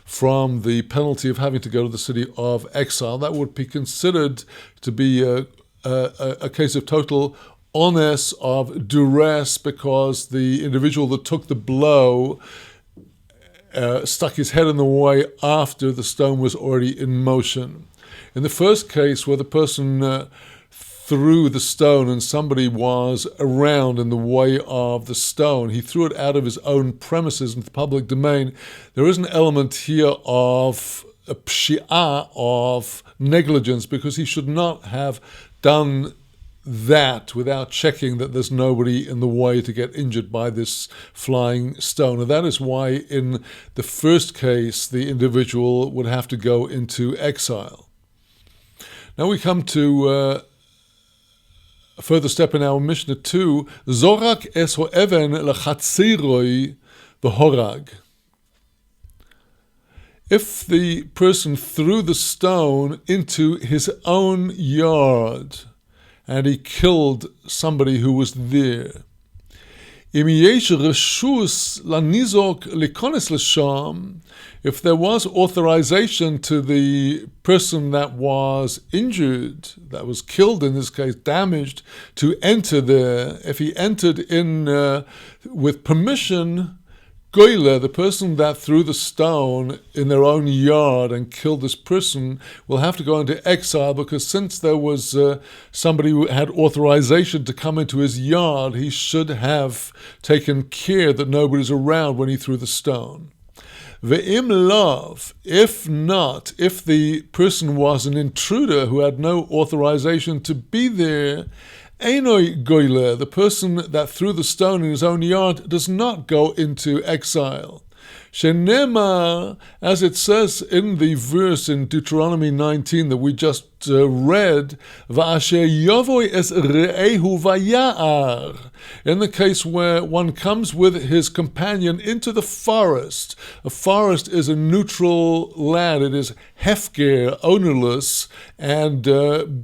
from the penalty of having to go to the city of exile. That would be considered to be a case of total onus of duress, because the individual that took the blow stuck his head in the way after the stone was already in motion. In the first case, where the person threw the stone and somebody was around in the way of the stone, he threw it out of his own premises into the public domain, there is an element here of a pshi'ah, of negligence, because he should not have done that without checking that there's nobody in the way to get injured by this flying stone. And that is why in the first case the individual would have to go into exile. Now we come to a further step in our Mishnah 2. Zorak es ho'even lechatziroi v'horag. If the person threw the stone into his own yard and he killed somebody who was there, if there was authorization to the person that was injured, that was killed in this case, damaged, to enter there, if he entered in with permission, Goyle, the person that threw the stone in their own yard and killed this person, will have to go into exile, because since there was somebody who had authorization to come into his yard, he should have taken care that nobody's around when he threw the stone. Ve'im love, if not, if the person was an intruder who had no authorization to be there, Einoi goyle, the person that threw the stone in his own yard, does not go into exile. Shenema, as it says in the verse in Deuteronomy 19 that we just read, Va'asher yovoi es re'ehu vaya'ar. In the case where one comes with his companion into the forest. A forest is a neutral land. It is hefker, ownerless, and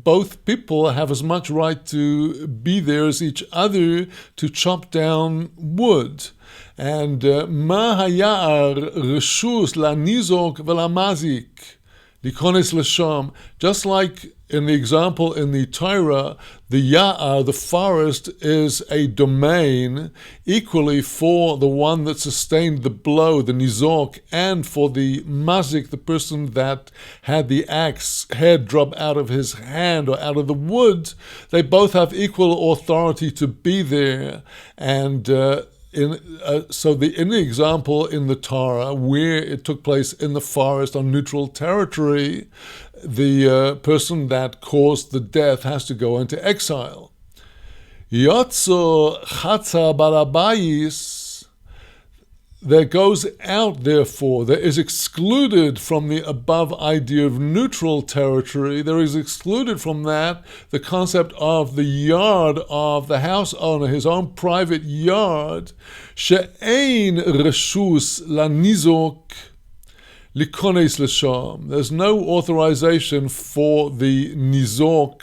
both people have as much right to be there as each other to chop down wood. And ma hayar reshus la nizok velamazik likones l'sham. Just like in the example in the TORAH, the ya'ar, the forest, is a domain equally for the one that sustained the blow, the nizok, and for the mazik, the person that had the axe head drop out of his hand or out of the wood. They both have equal authority to be there. And in the example in the TORAH, where it took place in the forest on neutral territory, the person that caused the death has to go into exile. Yotzo chatza balabayis, there goes out, therefore, there is excluded from the above idea of neutral territory, there is excluded from that the concept of the yard of the house owner, his own private yard, she'ein reshus lanizok likones l'sham. There's no authorization for the nizok.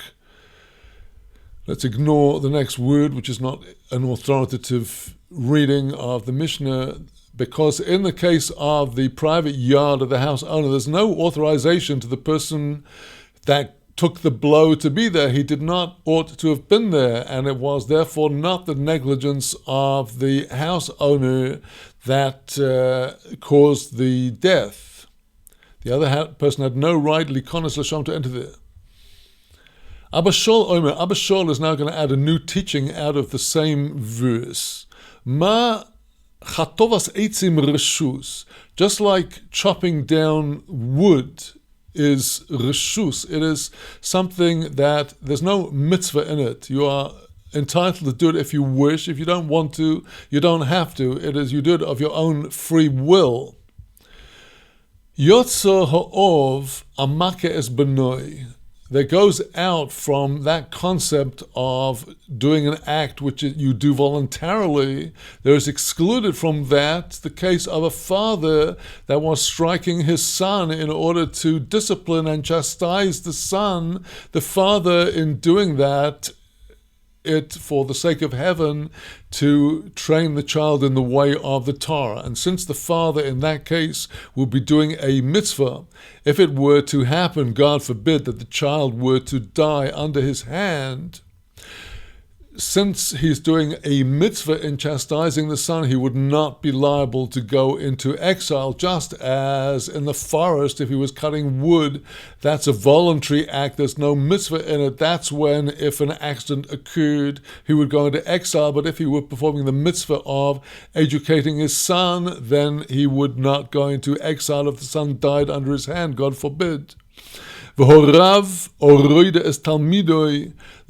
Let's ignore the next word, which is not an authoritative reading of the Mishnah, because in the case of the private yard of the house owner, there's no authorization to the person that took the blow to be there. He did not ought to have been there, and it was therefore not the negligence of the house owner that caused the death. The other person had no right, likonos l'sham, to enter there. Abba Shol is now going to add a new teaching out of the same verse. Ma chatovas eitzim reshus. Just like chopping down wood is reshus, it is something that there's no mitzvah in it. You are entitled to do it if you wish. If you don't want to, you don't have to. It is, you do it of your own free will. Yotzo ha'ov amake es benoi. that goes out from that concept of doing an act which you do voluntarily. There is excluded from that the case of a father that was striking his son in order to discipline and chastise the son. The father, in doing that, for the sake of heaven, to train the child in the way of the Torah. And since the father in that case will be doing a mitzvah, if it were to happen, God forbid, that the child were to die under his hand, since he's doing a mitzvah in chastising the son, he would not be liable to go into exile, just as in the forest, if he was cutting wood, that's a voluntary act, there's no mitzvah in it. That's when, if an accident occurred, he would go into exile. But if he were performing the mitzvah of educating his son, then he would not go into exile if the son died under his hand, God forbid. The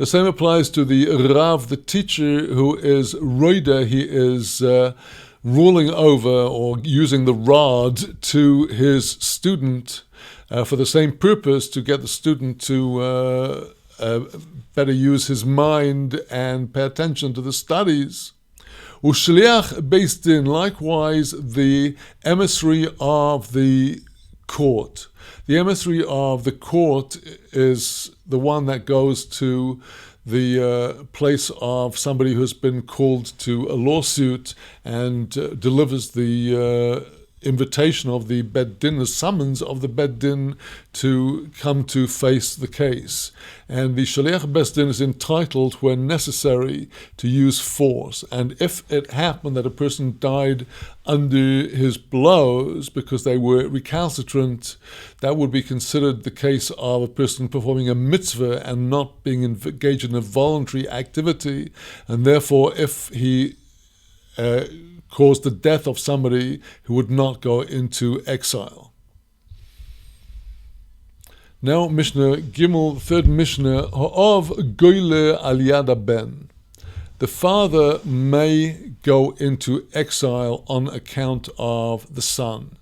same applies to the Rav, the teacher, who is roida. He is ruling over or using the rod to his student for the same purpose, to get the student to better use his mind and pay attention to the studies. Ushliach beis din, likewise the emissary of the court. The emissary of the court is the one that goes to the place of somebody who's been called to a lawsuit and delivers the invitation of the Beit Din, the summons of the Beit Din to come to face the case. And the Shaliach Beit Din is entitled, when necessary, to use force. And if it happened that a person died under his blows because they were recalcitrant, that would be considered the case of a person performing a mitzvah and not being engaged in a voluntary activity. And therefore, if he caused the death of somebody, who would not go into exile. Now Mishnah Gimel, third Mishnah, of Goyle al Yad Ben. The father may go into exile on account of the son.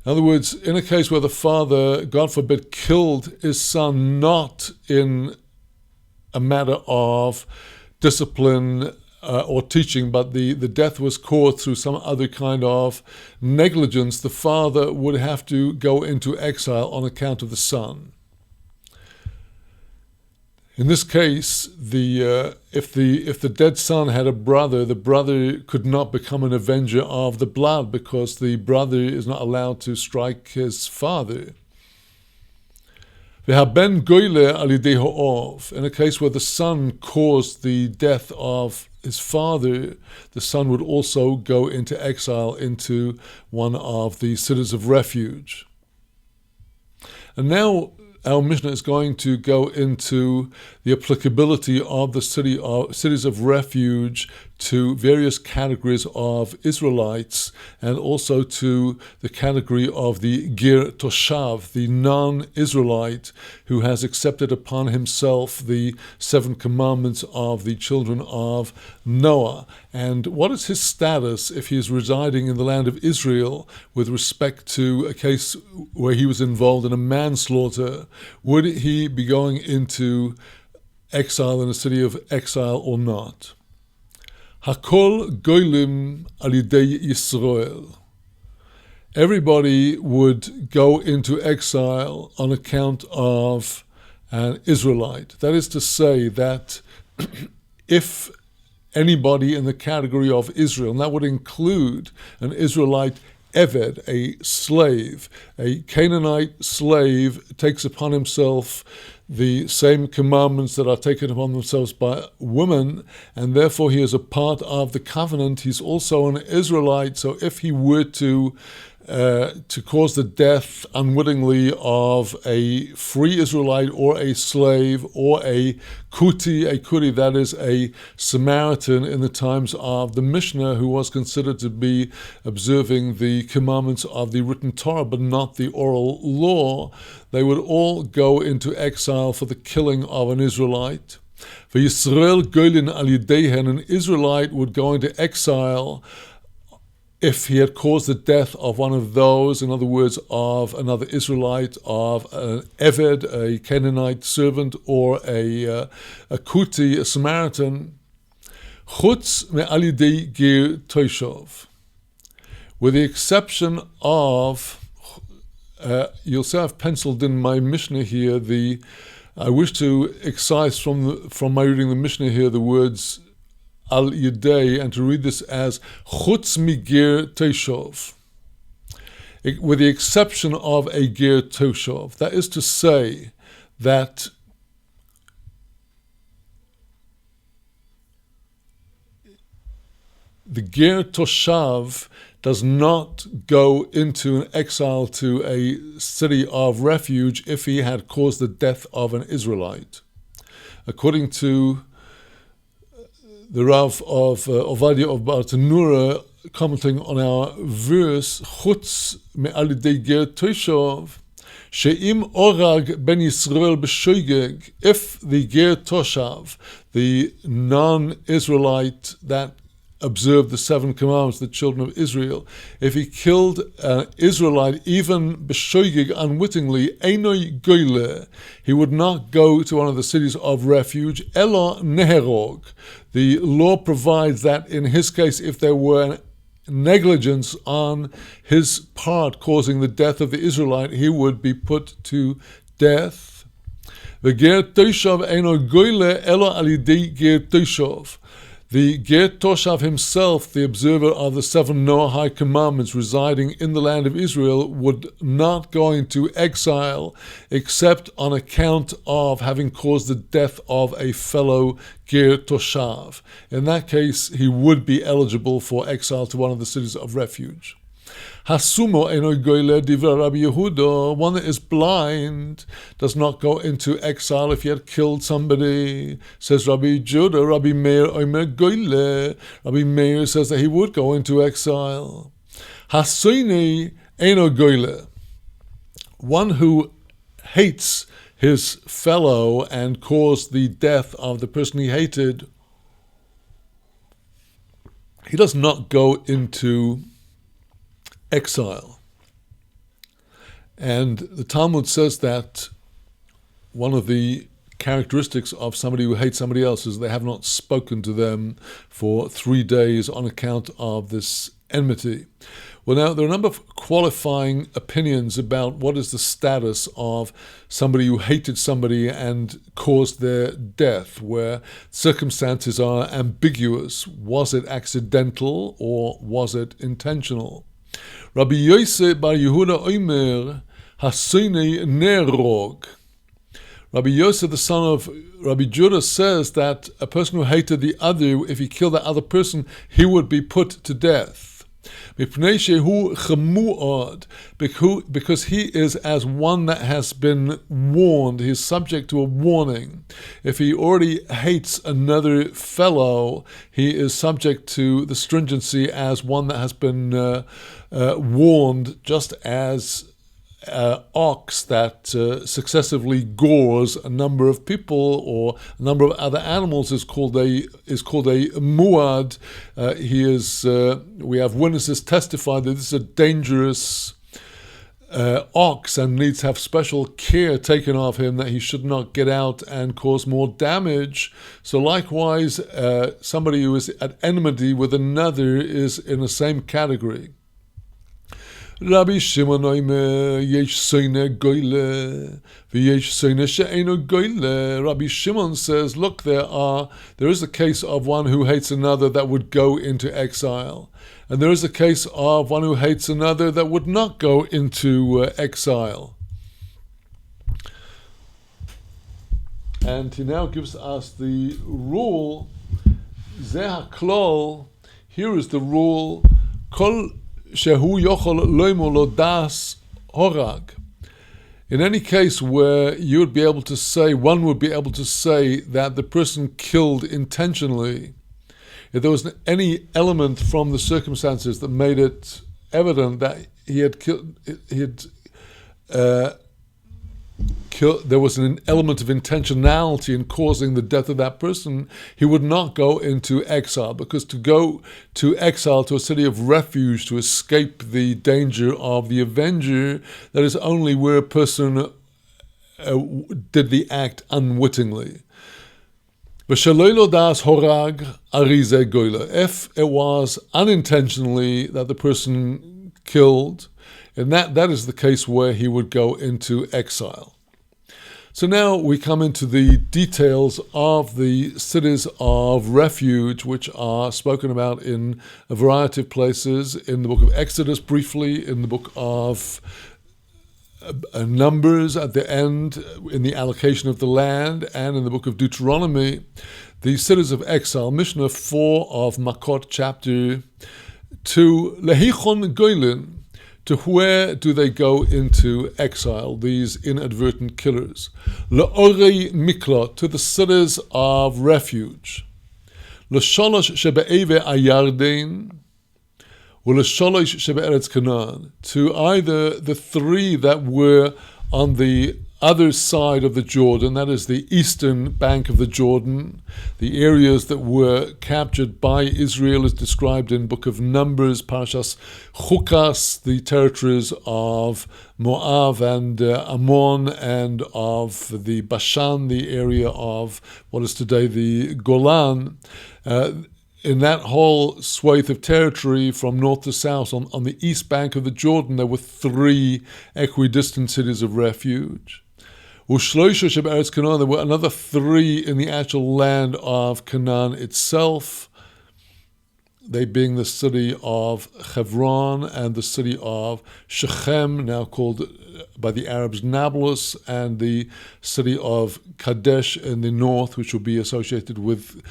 In other words, in a case where the father, God forbid, killed his son, not in a matter of discipline or teaching, but the death was caused through some other kind of negligence, the father would have to go into exile on account of the son. In this case, if the dead son had a brother, the brother could not become an avenger of the blood because the brother is not allowed to strike his father. In a case where the son caused the death of his father, the son would also go into exile into one of the cities of refuge. And now our Mishnah is going to go into the applicability of the cities of refuge to various categories of Israelites, and also to the category of the Gir Toshav, the non-Israelite who has accepted upon himself the 7 commandments of the children of Noah. And what is his status if he is residing in the land of Israel with respect to a case where he was involved in a manslaughter? Would he be going into exile in a city of exile or not? Hakol goylim alidei Yisrael. Everybody would go into exile on account of an Israelite. That is to say that if anybody in the category of Israel, and that would include an Israelite Eved, a slave, a Canaanite slave, takes upon himself the same commandments that are taken upon themselves by women, and therefore he is a part of the covenant. He's also an Israelite, so if he were to cause the death unwittingly of a free Israelite or a slave or a kuti, that is a Samaritan in the times of the Mishnah, who was considered to be observing the commandments of the written Torah but not the oral law, they would all go into exile for the killing of an Israelite. For Yisrael goylin al yideihen, an Israelite would go into exile if he had caused the death of one of those, in other words, of another Israelite, of an Eved, a Canaanite servant, or a Kuti, a Samaritan, chutz me'alidei ger toshov, with the exception of, you'll see I've penciled in my Mishnah here, I wish to excise from my reading the Mishnah here the words al yedei, and to read this as chutz mi ger toshov, with the exception of a ger toshov. That is to say that the ger toshav does not go into an exile to a city of refuge if he had caused the death of an Israelite. According to the Rav of Ovadia of Bartanura, commenting on our verse, chutz me'alidei ger toshov, she'im orag ben Yisrael b'shoigeg, if the ger toshav, the non-Israelite that observed the 7 commandments, the children of Israel, if he killed an Israelite, even b'shoigeg, unwittingly, einoi goyle, he would not go to one of the cities of refuge, elo neherog. The law provides that in his case, if there were negligence on his part causing the death of the Israelite, he would be put to death. The ger toshav einoi goyle, elo alidei ger toshav. The ger toshav himself, the observer of the 7 Noahide commandments residing in the land of Israel, would not go into exile except on account of having caused the death of a fellow ger toshav. In that case, he would be eligible for exile to one of the cities of refuge. Hasumo enoi goyle divrei Rabbi Yehuda, one that is blind does not go into exile if he had killed somebody. Says Rabbi Judah, Rabbi Meir omer goyle. Rabbi Meir says that he would go into exile. Hasoini enoi goyle, one who hates his fellow and caused the death of the person he hated, he does not go into exile. And the Talmud says that one of the characteristics of somebody who hates somebody else is they have not spoken to them for 3 days on account of this enmity. Well, now, there are a number of qualifying opinions about what is the status of somebody who hated somebody and caused their death, where circumstances are ambiguous. Was it accidental or was it intentional? Rabbi Yosef bar Yehuda Omer, Hasoinei nerog. Rabbi Yosef, the son of Rabbi Judah, says that a person who hated the other, if he killed that other person, he would be put to death. Because he is as one that has been warned, he is subject to a warning. If he already hates another fellow, he is subject to the stringency as one that has been warned, just as ox that successively gores a number of people or a number of other animals is called a muad. We have witnesses testify that this is a dangerous ox and needs to have special care taken of him, that he should not get out and cause more damage. So likewise, somebody who is at enmity with another is in the same category. Rabbi Shimon oimer yesh soine goyle v'yesh soine she'eino goyle. Rabbi Shimon says, look, there is a case of one who hates another that would go into exile, and there is a case of one who hates another that would not go into exile. And he now gives us the rule, Zeh haklol, here is the rule, kol shehu yochol loimo lo das horag. In any case where you would be able to say, one would be able to say that the person killed intentionally, if there was any element from the circumstances that made it evident that he had killed there was an element of intentionality in causing the death of that person, he would not go into exile, because to go to exile, to a city of refuge, to escape the danger of the avenger, that is only where a person did the act unwittingly. If it was unintentionally that the person killed, and that is the case where he would go into exile. So now we come into the details of the cities of refuge, which are spoken about in a variety of places, in the book of Exodus briefly, in the book of Numbers at the end, in the allocation of the land, and in the book of Deuteronomy, the cities of exile. Mishnah 4 of Maccot chapter 2, Lehichon Goylin, to where do they go into exile, these inadvertent killers? Le'orei miklot, to the cities of refuge. L'sholosh shebe'eve ayarden, u'l'sholosh shebe'eretz Canaan, to either the three that were on the other side of the Jordan, that is the eastern bank of the Jordan, the areas that were captured by Israel is described in Book of Numbers, Parashas Chukas, the territories of Moab and Ammon, and of the Bashan, the area of what is today the Golan. In that whole swathe of territory from north to south, on the east bank of the Jordan, there were three equidistant cities of refuge. There were another three in the actual land of Canaan itself, they being the city of Hebron and the city of Shechem, now called by the Arabs Nablus, and the city of Kadesh in the north, which will be associated with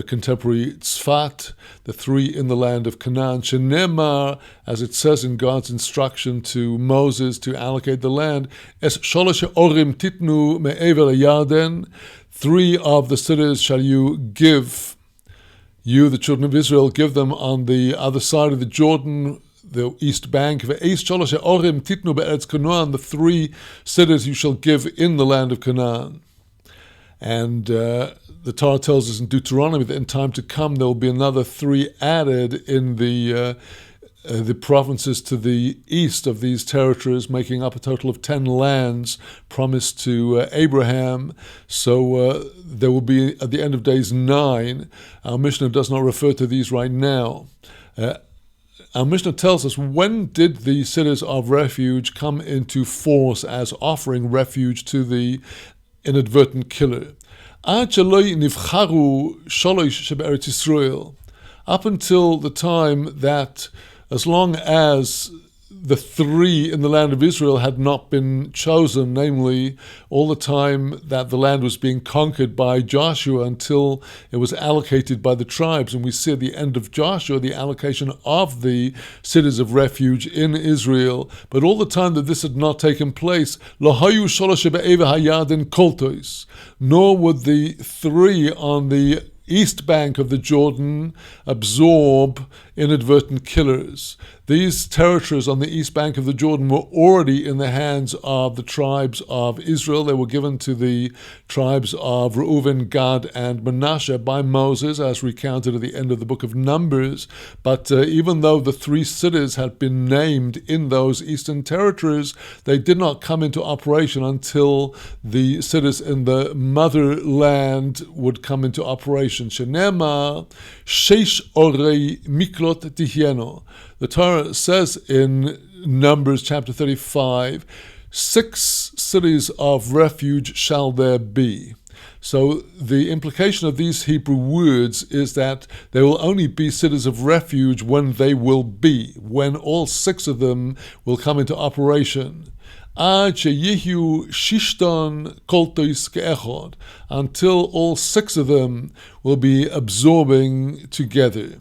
contemporary Tzfat, the three in the land of Canaan. Shenemar, as it says in God's instruction to Moses to allocate the land, Es sholosh orim titnu me'ever Yarden, three of the cities shall you give, you, the children of Israel, give them on the other side of the Jordan, the east bank. The three cities you shall give in the land of Canaan. And the Torah tells us in Deuteronomy that in time to come there will be another three added in the provinces to the east of these territories, making up a total of 10 lands promised to Abraham. So there will be, at the end of days 9, our Mishnah does not refer to these right now. Our Mishnah tells us, when did the cities of refuge come into force as offering refuge to the inadvertent killer? Up until the time that, as long as the three in the land of Israel had not been chosen, namely all the time that the land was being conquered by Joshua until it was allocated by the tribes. And we see at the end of Joshua the allocation of the cities of refuge in Israel. But all the time that this had not taken place, nor would the three on the east bank of the Jordan absorb inadvertent killers. These territories on the east bank of the Jordan were already in the hands of the tribes of Israel. They were given to the tribes of Reuven, Gad, and Manasseh by Moses, as recounted at the end of the book of Numbers. But even though the three cities had been named in those eastern territories, they did not come into operation until the cities in the motherland would come into operation. Shenema sheish orei miklot tihieno. The Torah says in Numbers chapter 35, 6 cities of refuge shall there be. So the implication of these Hebrew words is that there will only be cities of refuge when they will be, when all 6 of them will come into operation. Until all 6 of them will be absorbing together.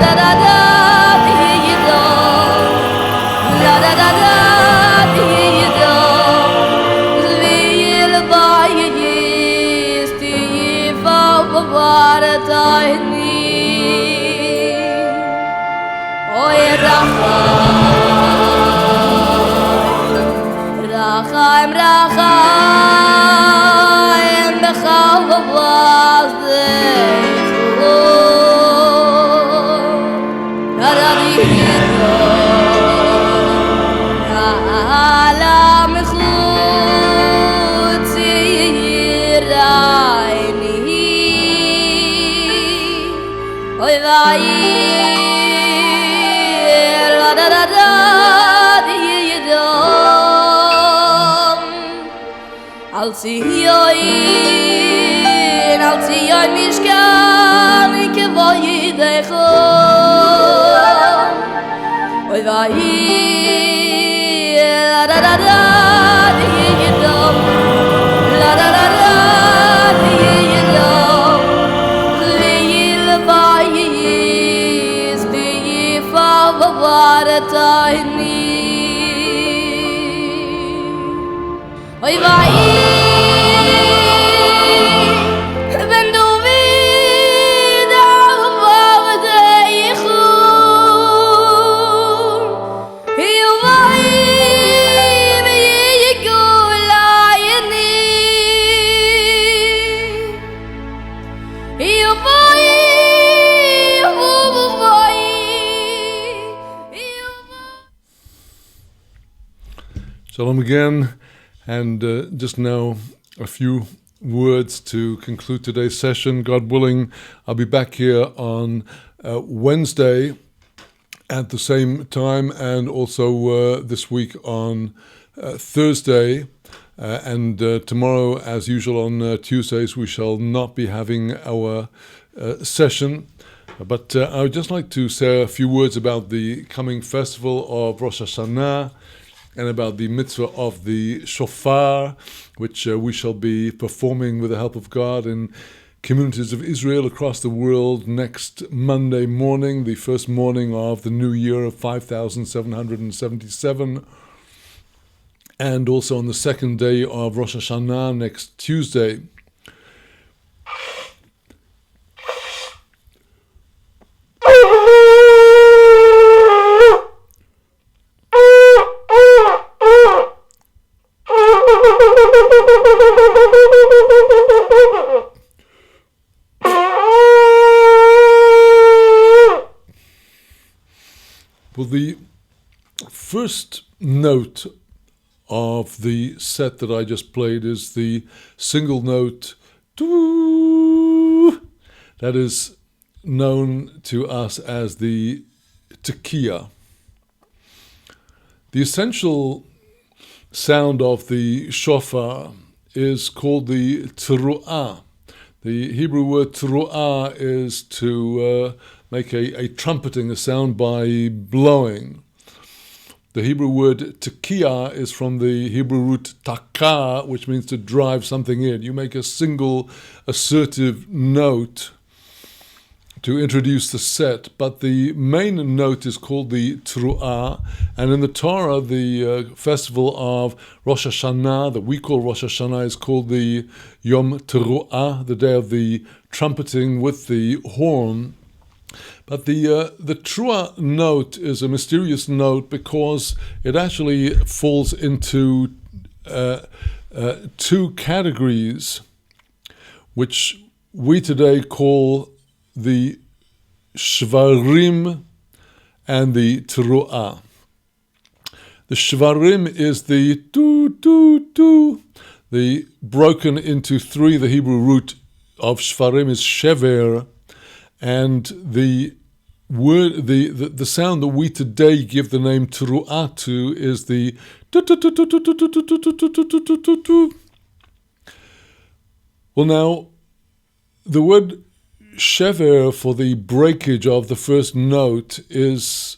da da da yido la da da da yido lil bayist yifa varatayni oy rachaim rachaim bechav vazdechu karadito ala mechutz yirayni oy vayir la da da da I'll see you Mishkan kevoyidecho oy vayir la da da da yidom la da da da yidom liyil vayis tiyifa varatayni oy vayir Shalom again, and just now a few words to conclude today's session. God willing, I'll be back here on Wednesday at the same time, and also this week on Thursday. And tomorrow, as usual on Tuesdays, we shall not be having our session. But I would just like to say a few words about the coming festival of Rosh Hashanah, and about the mitzvah of the shofar, which we shall be performing with the help of God in communities of Israel across the world next Monday morning, the first morning of the new year of 5777, and also on the second day of Rosh Hashanah next Tuesday. Well, the first note of the set that I just played is the single note doo, that is known to us as the tekiah. The essential sound of the shofar is called the TORAH. The Hebrew word TORAH is to make a trumpeting, a sound by blowing. The Hebrew word tekiah is from the Hebrew root taka, which means to drive something in. You make a single assertive note to introduce the set, but the main note is called the TORAH, and in the Torah, the festival of Rosh Hashanah, that we call Rosh Hashanah, is called the Yom Teruah, the day of the trumpeting with the horn. But the Teruah note is a mysterious note because it actually falls into two categories, which we today call the Shvarim and the Teruah. The Shvarim is the do, the broken into three. The Hebrew root of Shvarim is shever, and the word, the sound that we today give the name Teruah to is the do. Well, now the word shever for the breakage of the first note is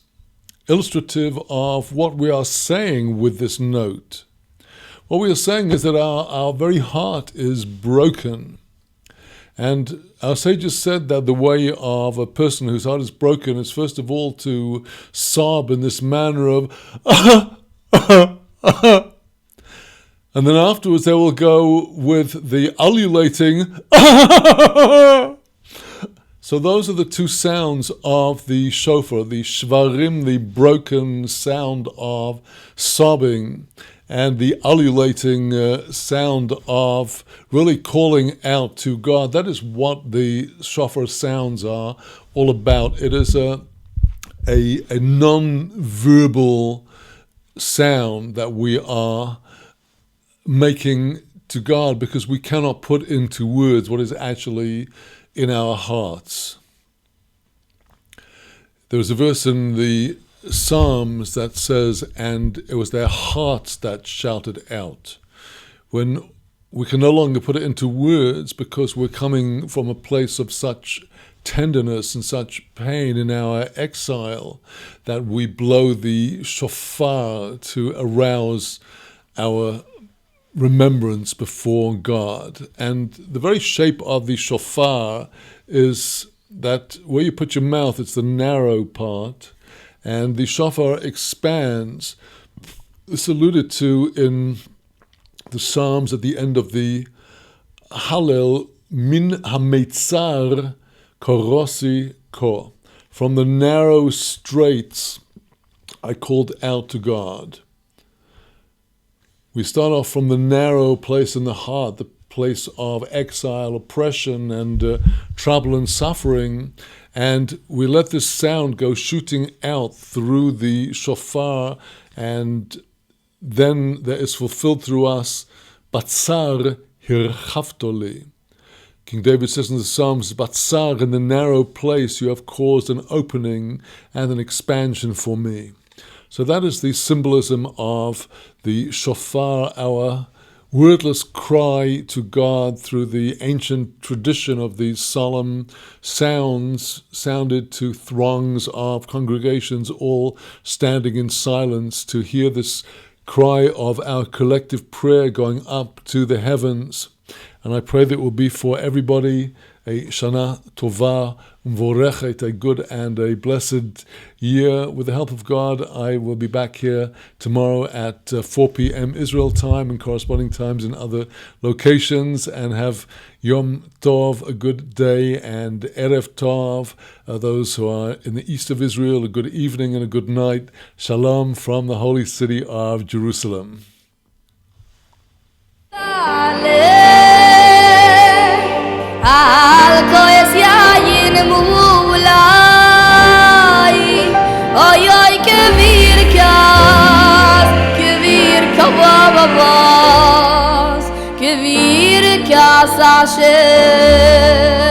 illustrative of what we are saying with this note. What we are saying is that our very heart is broken, And our sages said that the way of a person whose heart is broken is first of all to sob in this manner of and then afterwards they will go with the ululating So those are the two sounds of the shofar, the shvarim, the broken sound of sobbing, and the ululating sound of really calling out to God. That is what the shofar sounds are all about. It is a non-verbal sound that we are making to God because we cannot put into words what is actually in our hearts. There's a verse in the Psalms that says, and it was their hearts that shouted out. When we can no longer put it into words because we're coming from a place of such tenderness and such pain in our exile that we blow the shofar to arouse our remembrance before God. And the very shape of the shofar is that where you put your mouth, it's the narrow part, and the shofar expands. This alluded to in the Psalms at the end of the Hallel, min hametzar korosi ko. From the narrow straits I called out to God. We start off from the narrow place in the heart, the place of exile, oppression, and trouble and suffering, and we let this sound go shooting out through the shofar, and then there is fulfilled through us, Batsar hirchaftoli. King David says in the Psalms, Batsar, in the narrow place you have caused an opening and an expansion for me. So that is the symbolism of the shofar, our wordless cry to God through the ancient tradition of these solemn sounds sounded to throngs of congregations all standing in silence to hear this cry of our collective prayer going up to the heavens. And I pray that it will be for everybody a Shana Tova, Mvorechet, a good and a blessed year. With the help of God, I will be back here tomorrow at 4 p.m. Israel time and corresponding times in other locations. And have Yom Tov, a good day, and Erev Tov, those who are in the east of Israel, a good evening and a good night. Shalom from the holy city of Jerusalem. Al koes yayin mulai oy oy kevir kababas kevir kas asher